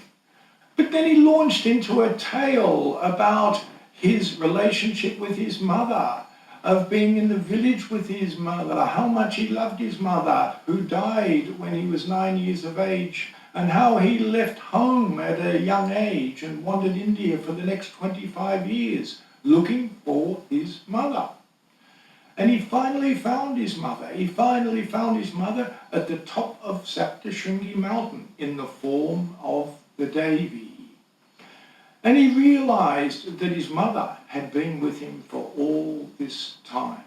[SPEAKER 15] But then he launched into a tale about his relationship with his mother, of being in the village with his mother, how much he loved his mother, who died when he was 9 years of age, and how he left home at a young age and wandered India for the next 25 years, looking for his mother. And he finally found his mother. He finally found his mother at the top of Saptashrungi mountain in the form of the Devi. And he realized that his mother had been with him for all this time.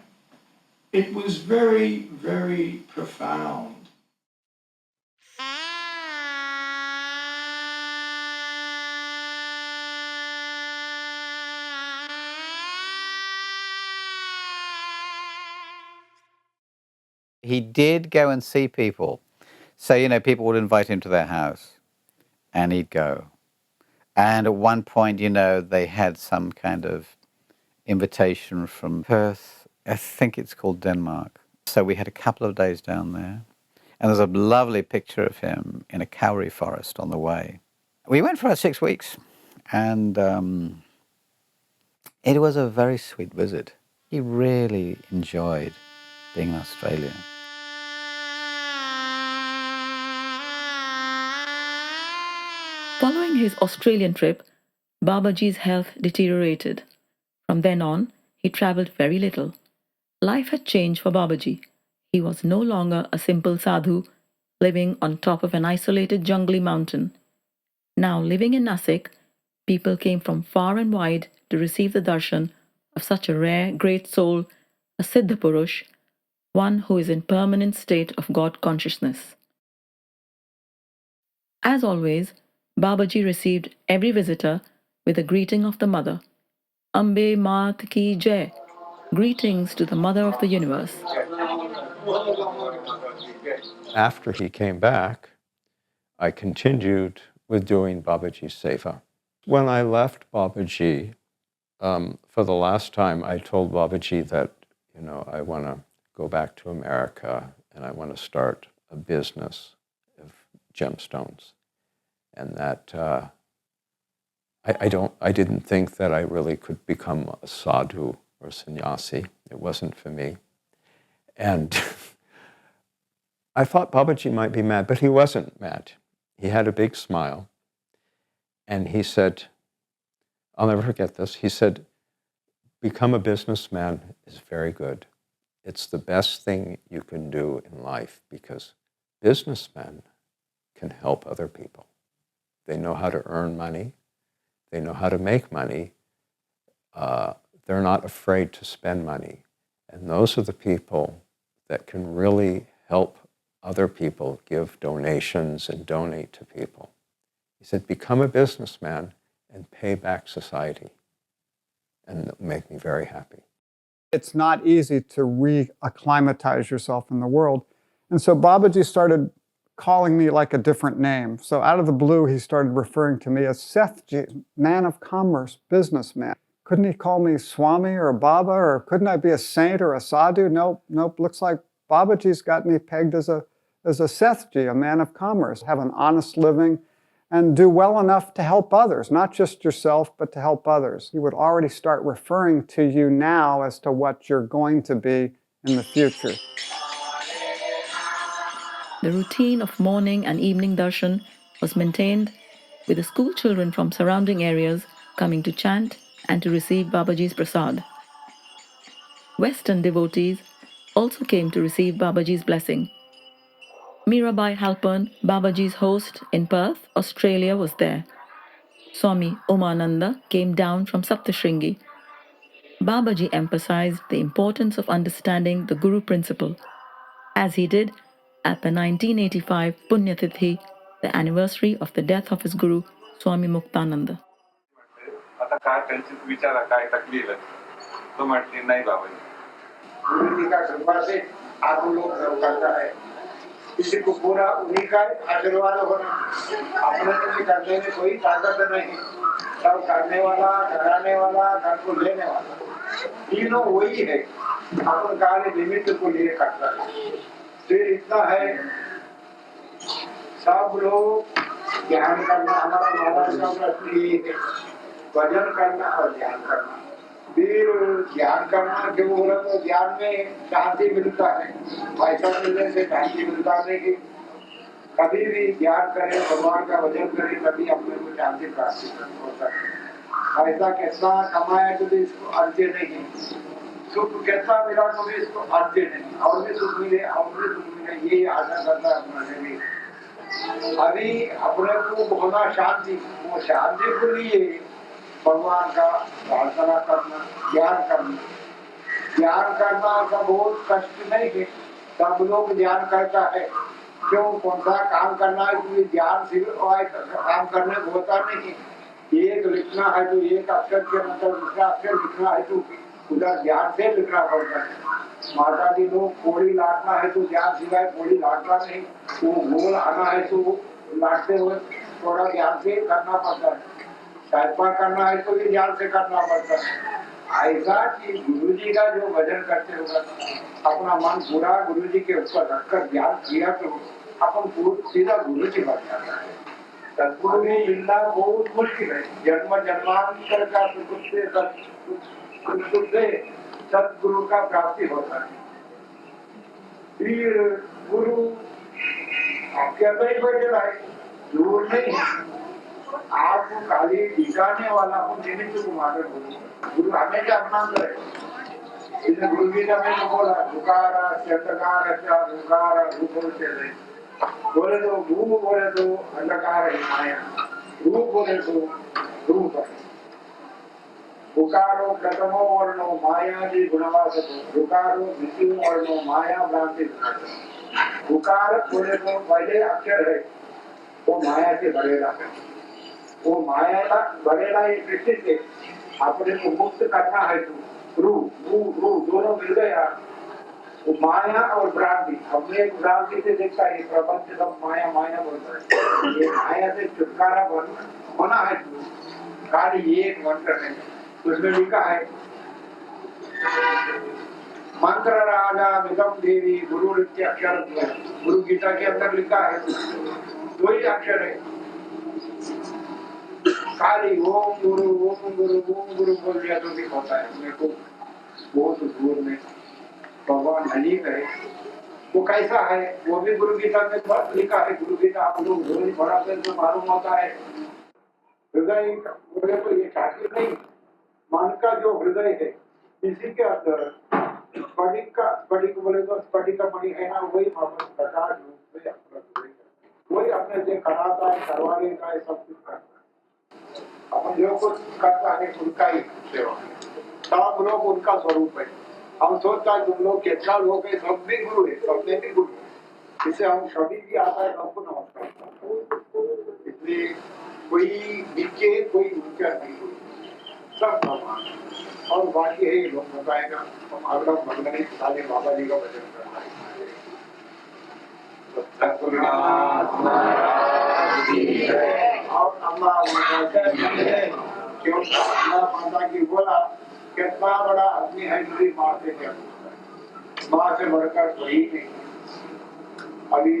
[SPEAKER 15] It was very, very profound.
[SPEAKER 13] He did go and see people. So, you know, people would invite him to their house and he'd go. And at one point, you know, they had some kind of invitation from Perth. I think it's called Denmark. So we had a couple of days down there. And there's a lovely picture of him in a kauri forest on the way. We went for about 6 weeks. And it was a very sweet visit. He really enjoyed being in Australia.
[SPEAKER 1] Following his Australian trip, Babaji's health deteriorated. From then on, he travelled very little. Life had changed for Babaji. He was no longer a simple sadhu living on top of an isolated jungly mountain. Now, living in Nashik, people came from far and wide to receive the darshan of such a rare, great soul, a Siddha Purush, one who is in permanent state of God consciousness. As always, Babaji received every visitor with a greeting of the Mother. Ambe Maat Ki Jai. Greetings to the Mother of the Universe.
[SPEAKER 12] After he came back, I continued with doing Babaji's Seva. When I left Babaji, for the last time, I told Babaji that, you know, I want to go back to America and I want to start a business of gemstones. And that I didn't think that I really could become a sadhu or sannyasi. It wasn't for me. And I thought Babaji might be mad, but he wasn't mad. He had a big smile. And he said, I'll never forget this, he said, become a businessman is very good. It's the best thing you can do in life because businessmen can help other people. They know how to earn money. They know how to make money. They're not afraid to spend money. And those are the people that can really help other people give donations and donate to people. He said, become a businessman and pay back society. And it'll make me very happy.
[SPEAKER 11] It's not easy to re-acclimatize yourself in the world. And so Babaji started calling me like a different name. So out of the blue, he started referring to me as Sethji, man of commerce, businessman. Couldn't he call me Swami or Baba, or couldn't I be a saint or a sadhu? Nope, looks like Babaji's got me pegged as a Sethji, a man of commerce. Have an honest living and do well enough to help others, not just yourself, but to help others. He would already start referring to you now as to what you're going to be in the future.
[SPEAKER 1] The routine of morning and evening darshan was maintained, with the school children from surrounding areas coming to chant and to receive Babaji's prasad. Western devotees also came to receive Babaji's blessing. Mirabai Halpern, Babaji's host in Perth, Australia, was there. Swami Umananda came down from Saptashrungi. Babaji emphasized the importance of understanding the Guru principle, as he did at the 1985 Punyatithi, the anniversary of the death of his Guru, Swami Muktananda.
[SPEAKER 17] किसी को पूरा उन्हीं का आशीर्वाद होना, अपने तो भी करने में कोई ताकत नहीं, सब करने वाला, कराने वाला, घर को लेने वाला, तीनों वही है, अपन कार्य निमित्त को लिए करता है। फिर इतना है, सब लोग ध्यान करना, हमारा महाराज का प्रश्न यही है, भजन करना और ध्यान करना, फिर ध्यान करना क्यों बोला तो ध्यान में शांति मिलता है, पैसा मिलने से शांति मिलता नहीं। कभी भी ध्यान करें, भगवान का भजन करें, तभी अपने को शांति प्राप्त होता है। पैसा कितना कमाया तो भी इसको अर्जे नहीं, सुख कितना मिला तो भी इसको अर्जे नहीं, और भी सुख मिले और भी सुख मिले, ये आशा करता है अपने लिए। अभी अपने को होना शांति, वो शांति के लिए भगवान का प्रार्थना करना, ध्यान करना। ध्यान करना का बहुत कष्ट नहीं है, सब लोग ध्यान करता है। क्यों, कौन सा काम करना है तो ध्यान सिर्फ काम करने को होता नहीं। एक लिखना है तो एक अक्षर के मतलब दूसरा अक्षर लिखना है तो उधर ध्यान से लिखना पड़ता है। माता जी लोग कोड़ी लाटना है तो ध्यान सिवाय कोड़ी लाटना नहीं, वो गोल आना है तो लाटते हुए थोड़ा ध्यान से करना पड़ता है। साइपा करना है तो भी ध्यान से करना पड़ता है। ऐसा कि गुरु जी का जो भजन करते होगा, अपना मन पूरा गुरु जी के ऊपर रखकर ध्यान किया तो अपन सीधा गुरु जी बन जाता है। सदगुरु में मिलना बहुत मुश्किल है। जन्म जन्मांतर का सुख से सदगुरु का प्राप्ति होता है। फिर गुरु कहते ही बैठे रहे, दूर नहीं, आपको खाली दिखाने वाला को निमित्त कुमार गुरु हमेशा अपना करे। इसने गुरु गीता में तो बोला, दुकारा चंद्रकार दुकारा रूप से बोले तो भू, बोले तो अंधकार है माया, रूप बोले तो रूप है। उकारो प्रथमो वर्णो माया जी गुणवास, उकारो द्वितीय वर्णो माया भ्रांति। उकार बोले तो पहले अक्षर है, वो माया से भरेला है। वो माया का भरेला एक दृष्टि से अपने को मुक्त करना है तो रू रू रू दोनों मिल गया। वो माया और भ्रांति, हमने एक भ्रांति से देखा है प्रपंच सब माया माया बोलता है। ये माया से छुटकारा होना है तो खाली एक मंत्र है, उसमें लिखा है मंत्र राजा मिगम देवी गुरु नित्य अक्षर। गुरु गीता के अंदर लिखा है दो ही अक्षर है, खाली ओम गुरु ओम गुरु ओम गुरु बोल दिया तो भी होता है। मेरे को बहुत दूर में भगवान अलीक है, वो कैसा है वो भी गुरु गीता में लिखा है। गुरु गीता आप लोग रोज पढ़ाते हैं तो मालूम होता है। हृदय बोले तो ये छाती नहीं, मन का जो हृदय है इसी के अंदर स्फटिक बोले तो स्फटिक का मणि है ना, वही प्रकाश रूप से वही अपने से कराता है, करवा लेता है, सब कुछ करता है। अपन जो कुछ करता है उनका ही सेवा, सब लोग उनका स्वरूप है। हम सोचता है तुम लोग कितना लोग है, सब भी गुरु है, सब में भी गुरु है। इससे हम कभी भी आता है सबको नमस्कार। इसलिए कोई नीचे कोई ऊंचा नहीं, सब भगवान। और बाकी है लोग बताएगा, हम अगरम भगवान साले बाबा जी का भजन करना है। और अम्मा क्यों माता की बोला कितना बड़ा आदमी है, मेरी माँ से क्या माँ से बढ़कर कोई नहीं। अभी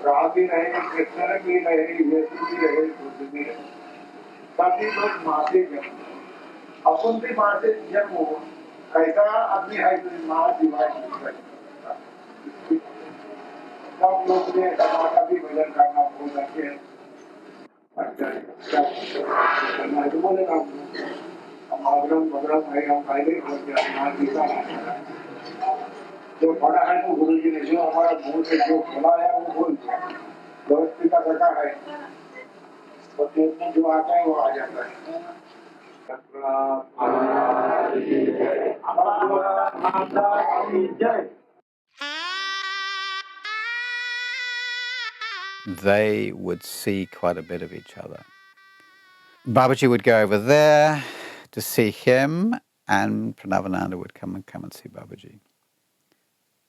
[SPEAKER 17] राम भी रहे, कृष्ण भी रहे, यीशु भी रहे, बुद्ध भी रहे, सभी लोग माँ से जन्म, अपन भी माँ से जन्म हो। कैसा आदमी है तो माँ सिवाय सब लोग ने माँ का भी भजन करना भूल जाते हैं। बोले हम अगरम बगरम है, हम पहले ही बोल दिया माँ गीता जो पढ़ा है वो गुरु जी ने जो हमारा मुंह से जो बोला है वो बोल दिया। दोस्ती का बेटा है तो में जो आता है वो आ जाता है।
[SPEAKER 13] They would see quite a bit of each other. Babaji would go over there to see him, and Pranavananda would come and see Babaji.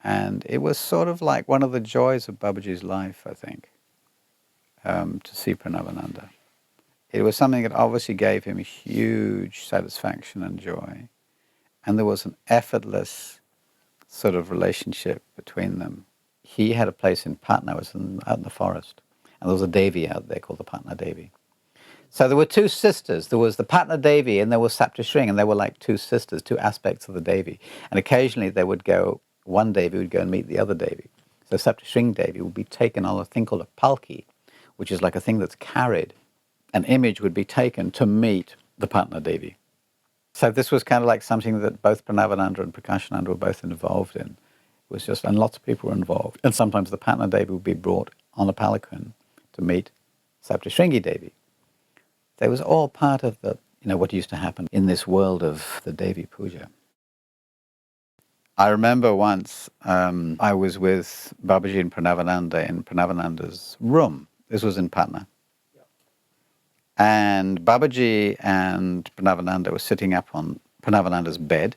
[SPEAKER 13] And it was sort of like one of the joys of Babaji's life, I think, to see Pranavananda. It was something that obviously gave him huge satisfaction and joy. And there was an effortless sort of relationship between them. He had a place in Patna, it was out in the forest. And there was a Devi out there called the Patna Devi. So there were two sisters. There was the Patna Devi and there was Saptashrungi, and they were like two sisters, two aspects of the Devi. And occasionally they would go, one Devi would go and meet the other Devi. So Saptashrungi Devi would be taken on a thing called a palki, which is like a thing that's carried. An image would be taken to meet the Patna Devi. So this was kind of like something that both Pranavananda and Prakashananda were both involved in. It was just, and lots of people were involved. And sometimes the Patna Devi would be brought on a palanquin to meet Saptashrungi Devi. They was all part of the, what used to happen in this world of the Devi Puja. I remember once I was with Babaji and Pranavananda in Pranavananda's room. This was in Patna. And Babaji and Pranavananda were sitting up on Pranavananda's bed,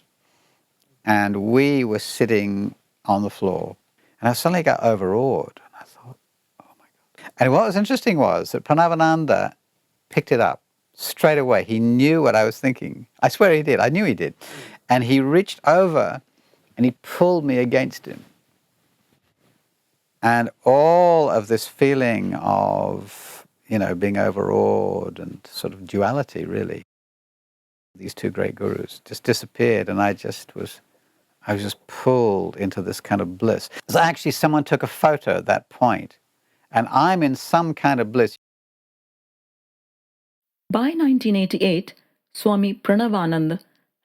[SPEAKER 13] and we were sitting on the floor. And I suddenly got overawed. And I thought, oh my God. And what was interesting was that Pranavananda picked it up straight away. He knew what I was thinking. I swear he did. I knew he did. And he reached over and he pulled me against him. And all of this feeling of, being overawed and sort of duality, really, these two great gurus just disappeared. And I was just pulled into this kind of bliss. So actually someone took a photo at that point, and I'm in some kind of bliss.
[SPEAKER 1] By 1988, Swami Pranavananda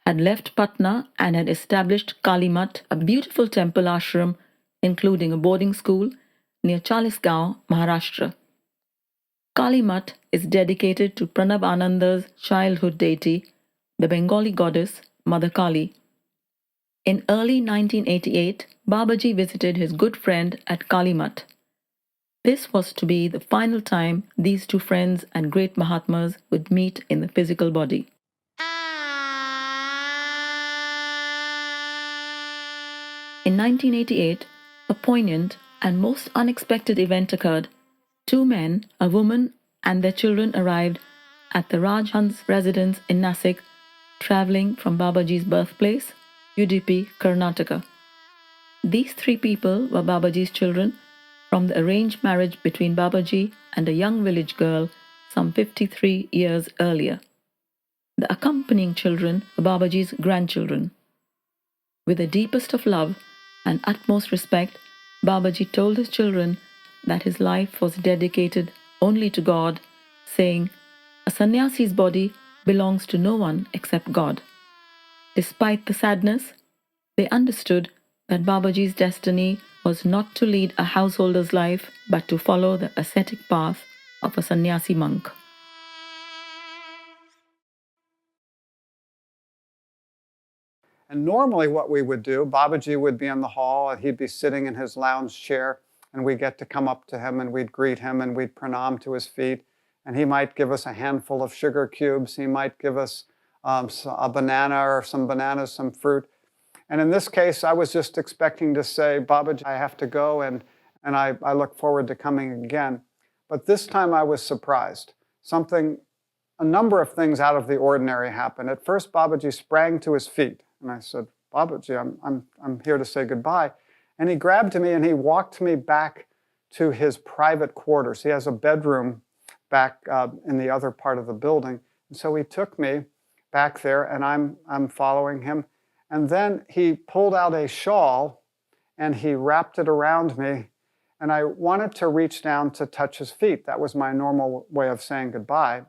[SPEAKER 1] had left Patna and had established Kalimat, a beautiful temple ashram, including a boarding school near Chalisgaon, Maharashtra. Kalimat is dedicated to Pranavananda's childhood deity, the Bengali goddess Mother Kali. In early 1988, Babaji visited his good friend at Kalimat. This was to be the final time these two friends and great Mahatmas would meet in the physical body. In 1988, a poignant and most unexpected event occurred. Two men, a woman, and their children arrived at the Rajhans residence in Nashik, traveling from Babaji's birthplace, UDP, Karnataka. These three people were Babaji's children from the arranged marriage between Babaji and a young village girl some 53 years earlier. The accompanying children were Babaji's grandchildren. With the deepest of love and utmost respect, Babaji told his children that his life was dedicated only to God, saying, "A sannyasi's body belongs to no one except God." Despite the sadness, they understood that Babaji's destiny was not to lead a householder's life, but to follow the ascetic path of a sannyasi monk.
[SPEAKER 11] And normally what we would do, Babaji would be in the hall and he'd be sitting in his lounge chair, and we'd get to come up to him and we'd greet him and we'd pranam to his feet. And he might give us a handful of sugar cubes. He might give us a banana or some bananas, some fruit. And in this case, I was just expecting to say, "Babaji, I have to go, and I look forward to coming again." But this time I was surprised. A number of things out of the ordinary happened. At first, Babaji sprang to his feet. And I said, "Babaji, I'm here to say goodbye." And he grabbed me and he walked me back to his private quarters. He has a bedroom back in the other part of the building. And so he took me back there, and I'm following him. And then he pulled out a shawl and he wrapped it around me. And I wanted to reach down to touch his feet. That was my normal way of saying goodbye.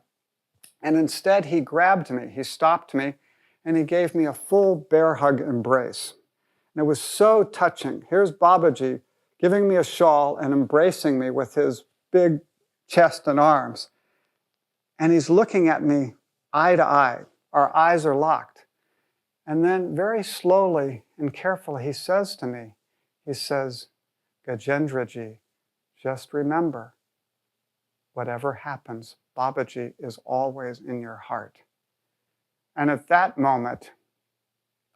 [SPEAKER 11] And instead he grabbed me, he stopped me, and he gave me a full bear hug embrace. And it was so touching. Here's Babaji giving me a shawl and embracing me with his big chest and arms. And he's looking at me eye to eye. Our eyes are locked. And then very slowly and carefully he says to me, he says, "Gajendraji, just remember, whatever happens, Babaji is always in your heart." And at that moment,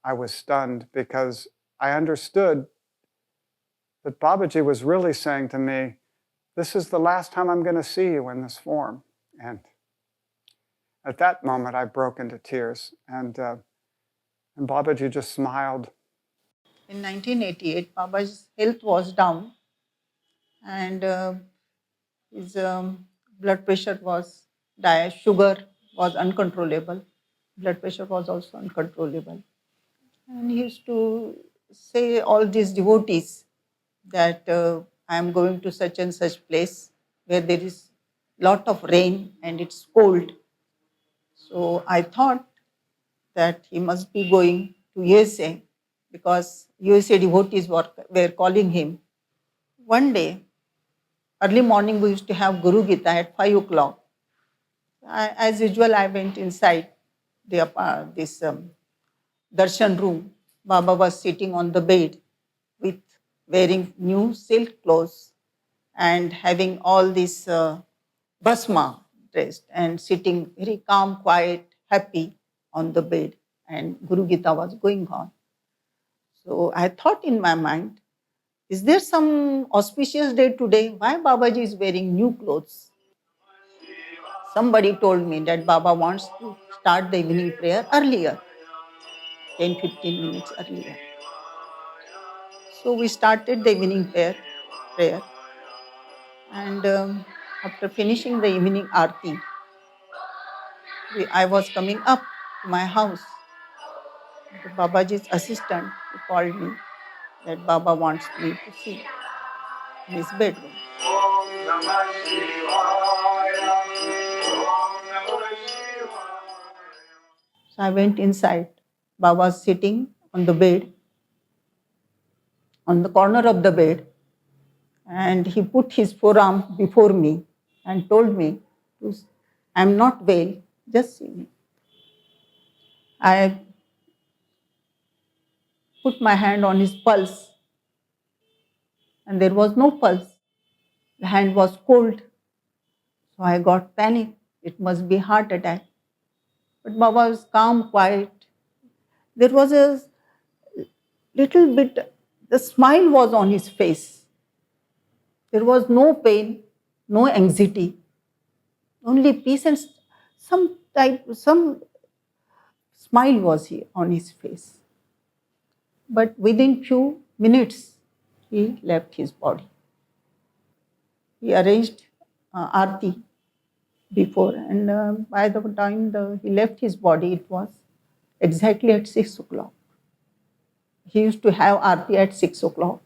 [SPEAKER 11] I was stunned because I understood that Babaji was really saying to me, "This is the last time I'm going to see you in this form." And at that moment, I broke into tears, and Babaji just smiled.
[SPEAKER 18] In 1988, Baba's health was down, and his blood pressure was Sugar was uncontrollable. Blood pressure was also uncontrollable. And he used to say all these devotees that I am going to such and such place where there is lot of rain and it's cold. So I thought that he must be going to USA because USA devotees were calling him. One day, early morning, we used to have Guru Gita at 5 o'clock. As usual, I went inside this darshan room. Baba was sitting on the bed with wearing new silk clothes and having all this bhasma dressed and sitting very calm, quiet, happy on the bed. And Guru Gita was going on. So I thought in my mind, is there some auspicious day today? Why Babaji is wearing new clothes? Somebody told me that Baba wants to start the evening prayer earlier, 10-15 minutes earlier. So we started the evening prayer. And after finishing the evening aarti, I was coming up to my house. The Babaji's assistant called me that Baba wants me to see in his bedroom. So I went inside. Baba was sitting on the bed, on the corner of the bed, and he put his forearm before me and told me, I'm not well, just see me. I put my hand on his pulse, and there was no pulse. The hand was cold. So I got panic. It must be heart attack. But Baba was calm, quiet. There was a little bit, the smile was on his face. There was no pain, no anxiety, only peace and some smile was here on his face. But within few minutes, he left his body. He arranged Aarti before, and by the time he left his body, it was exactly at 6 o'clock. He used to have Aarti at 6 o'clock.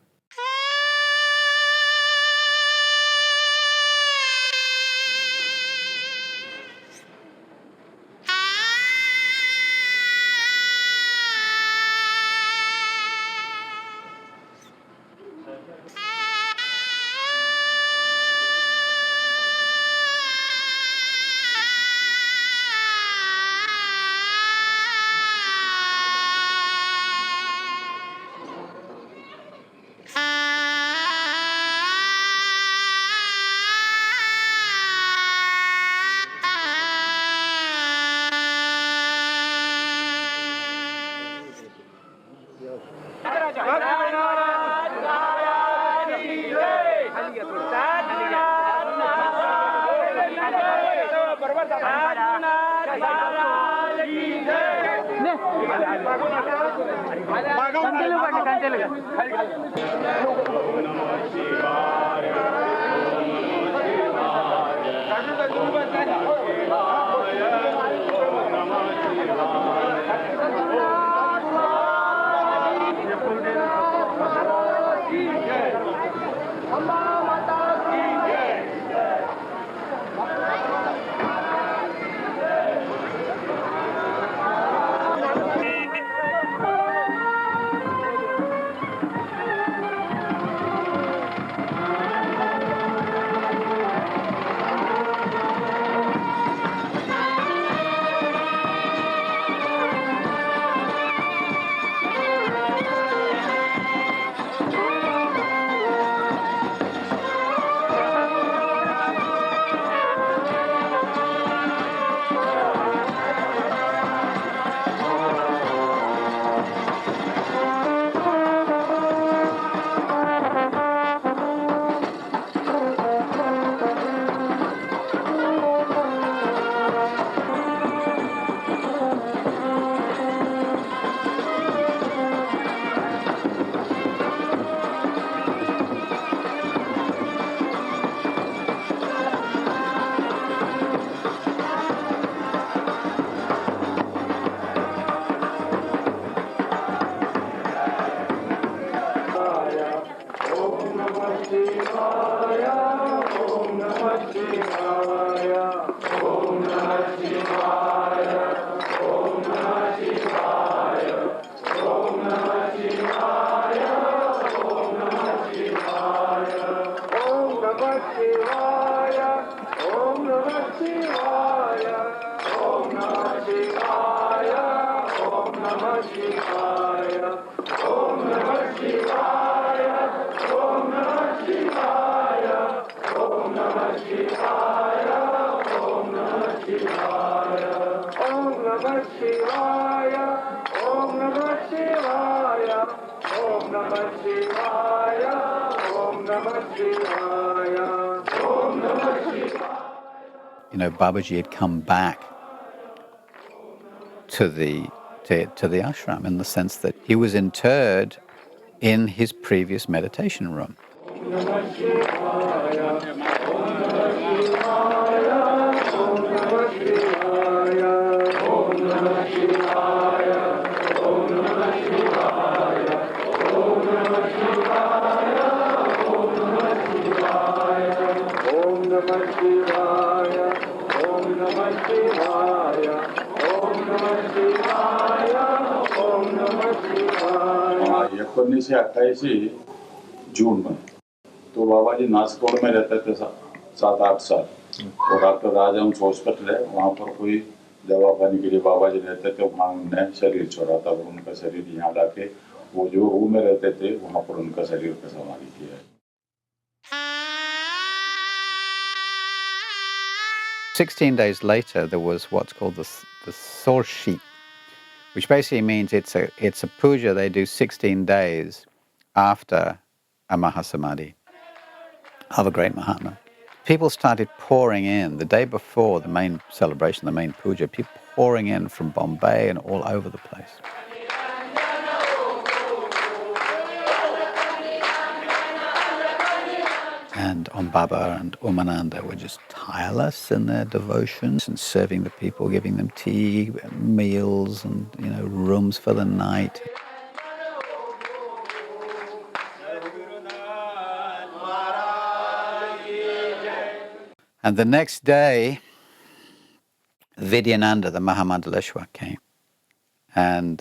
[SPEAKER 13] You know, Babaji had come back to the ashram in the sense that he was interred in his previous meditation room.
[SPEAKER 7] हाँ, 1928 जून में तो बाबा जी नासिक में रहते थे 7-8 साल और doctor राजहंस hospital है वहाँ पर कोई दवा पानी के लिए बाबा जी रहते थे। वहाँ उन्होंने शरीर छोड़ा था और उनका शरीर यहाँ लाके वो जो रूम में रहते थे वहाँ पर उनका शरीर का समाधि किया है।
[SPEAKER 13] 16 days later, there was what's called the Sorshi, which basically means it's a puja they do 16 days after a Mahasamadhi of a great Mahatma. People started pouring in the day before the main celebration, the main puja, people pouring in from Bombay and all over the place. And Om Baba and Umananda were just tireless in their devotions and serving the people, giving them tea, meals, and rooms for the night. And the next day, Vidyananda, the Mahamandaleshwar, came, and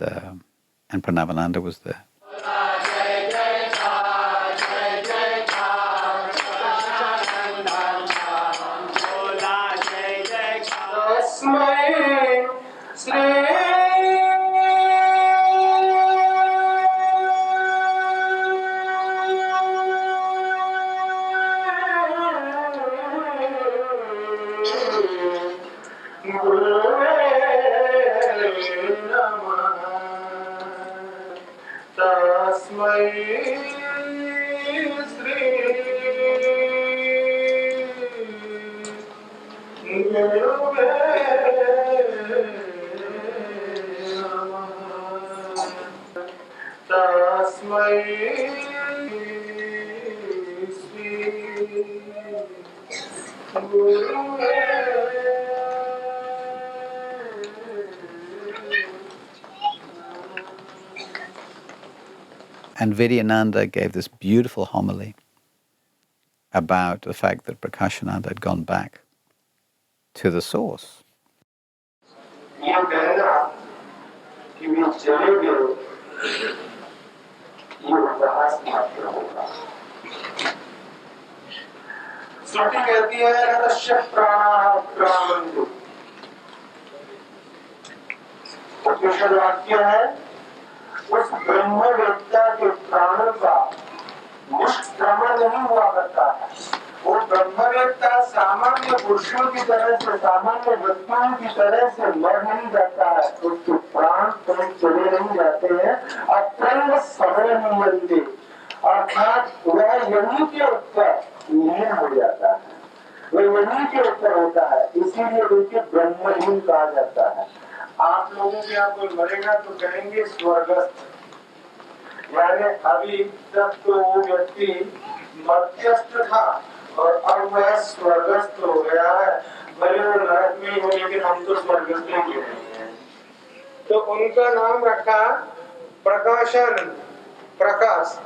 [SPEAKER 13] Pranavananda was there. And Vidyananda gave this beautiful homily about the fact that Prakashananda had gone back to the source.
[SPEAKER 17] श्रुति कहती है नश्य प्राणाः क्रामन्तु। उपनिषद वाक्य है उस ब्रह्मवेत्ता के प्राणों का निष्क्रमण नहीं हुआ करता है। वो ब्रह्मवेत्ता सामान्य पुरुषों की तरह से, सामान्य व्यक्तियों की तरह से मर नहीं जाता है, उसके प्राण कहीं चले नहीं जाते हैं। अत्रैव समय नहीं बनते, अर्थात वह यहीं के ऊपर लीन हो जाता है, वह यहीं के ऊपर होता है, इसीलिए उनके ब्रह्मलीन कहा जाता है। आप लोगों के यहाँ कोई मरेगा तो कहेंगे स्वर्गस्थ, यानी अभी तक तो वो व्यक्ति मध्यस्थ था और अब वह स्वर्गस्थ हो गया है। भले वो नरक में हो लेकिन हम तो स्वर्गस्थ ही नहीं हैं। तो उनका नाम रखा प्रकाशानंद, प्रकाश।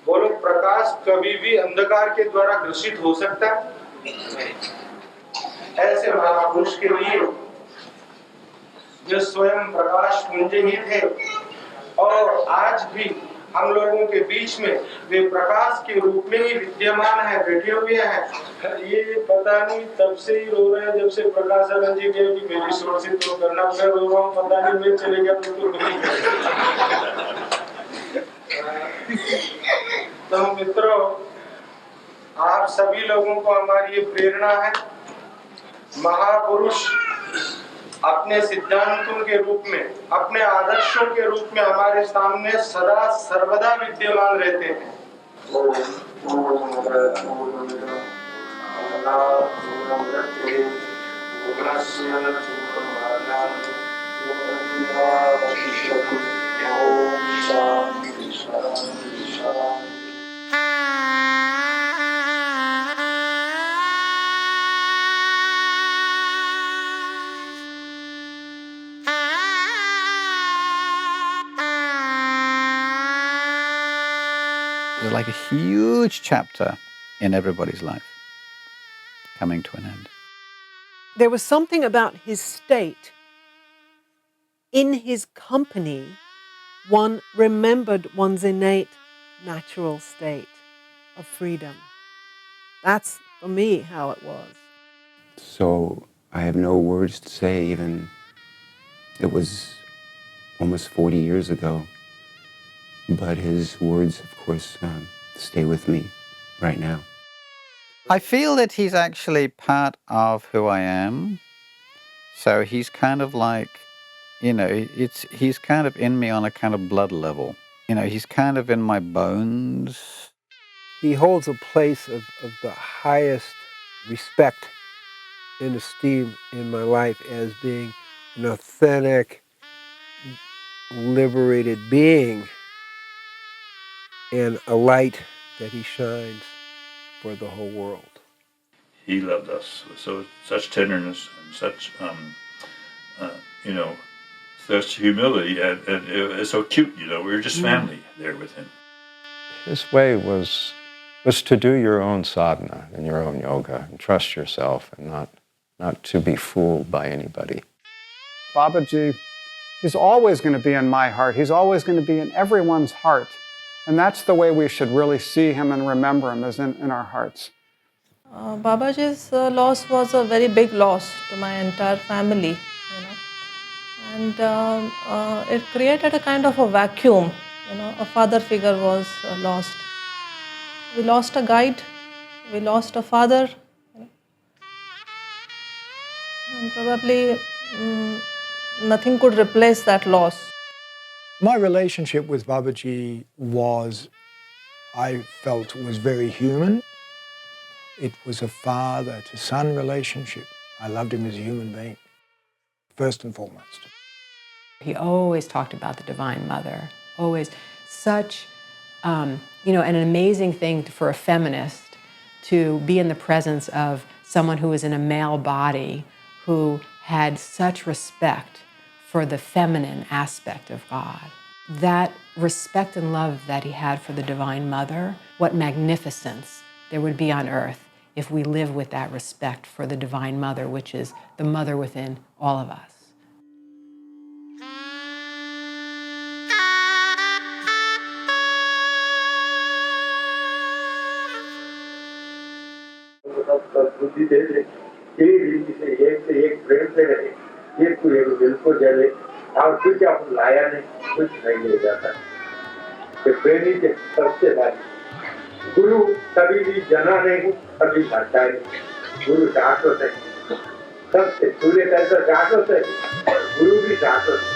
[SPEAKER 17] बोलो, प्रकाश कभी भी अंधकार के द्वारा ग्रसित हो सकता है? ऐसे महापुरुष के लिए जो स्वयं प्रकाश पुंज ही थे और आज भी हम लोगों के बीच में वे प्रकाश के रूप में ही विद्यमान है, बैठे हुए हैं। ये पता नहीं तब से ही रो रहे हैं जब से प्रकाशानंद जी गए कि मेरी सोच से तो करना, मैं रो रहा हूँ, पता नहीं मैं चले गया तो नहीं। तो मित्रों, आप सभी लोगों को हमारी ये प्रेरणा है, महापुरुष अपने सिद्धांतों के रूप में, अपने आदर्शों के रूप में हमारे सामने सदा सर्वदा विद्यमान रहते हैं।
[SPEAKER 13] It was like a huge chapter in everybody's life coming to an end.
[SPEAKER 4] There was something about his state. In his company, one remembered one's innate natural state of freedom. That's, for me, how it was.
[SPEAKER 3] So I have no words to say, even it was almost 40 years ago. But his words, of course, stay with me right now.
[SPEAKER 13] I feel that he's actually part of who I am. So he's kind of like, he's kind of in me on a kind of blood level. He's kind of in my bones.
[SPEAKER 6] He holds a place of the highest respect and esteem in my life as being an authentic, liberated being and a light that he shines for the whole world.
[SPEAKER 20] He loved us with such tenderness and such, such humility, and it was so cute. We were just family there with him.
[SPEAKER 12] His way was to do your own sadhana and your own yoga and trust yourself and not to be fooled by anybody.
[SPEAKER 11] Babaji is always going to be in my heart. He's always going to be in everyone's heart. And that's the way we should really see him and remember him, is in our hearts.
[SPEAKER 19] Babaji's loss was a very big loss to my entire family, and it created a kind of a vacuum. A father figure was lost. We lost a guide, we lost a father, and probably nothing could replace that loss.
[SPEAKER 9] My relationship with Babaji I felt was very human. It was a father to son relationship. I loved him as a human being, first and foremost.
[SPEAKER 14] He always talked about the Divine Mother, always. Such, an amazing thing for a feminist to be in the presence of someone who was in a male body who had such respect for the feminine aspect of God. That respect and love that he had for the Divine Mother, what magnificence there would be on earth if we live with that respect for the Divine Mother, which is the mother within all of us.
[SPEAKER 17] बुद्धि दे दे, एक से एक प्रेम से रहे, एक को एक दिल को जले, और कुछ आप लाया नहीं, कुछ नहीं ले जाता। तो प्रेमी के सबसे भारी गुरु कभी भी जना नहीं, कभी भटका नहीं। गुरु शाश्वत है, सबसे सूर्य कैसा शाश्वत है, गुरु भी शाश्वत है।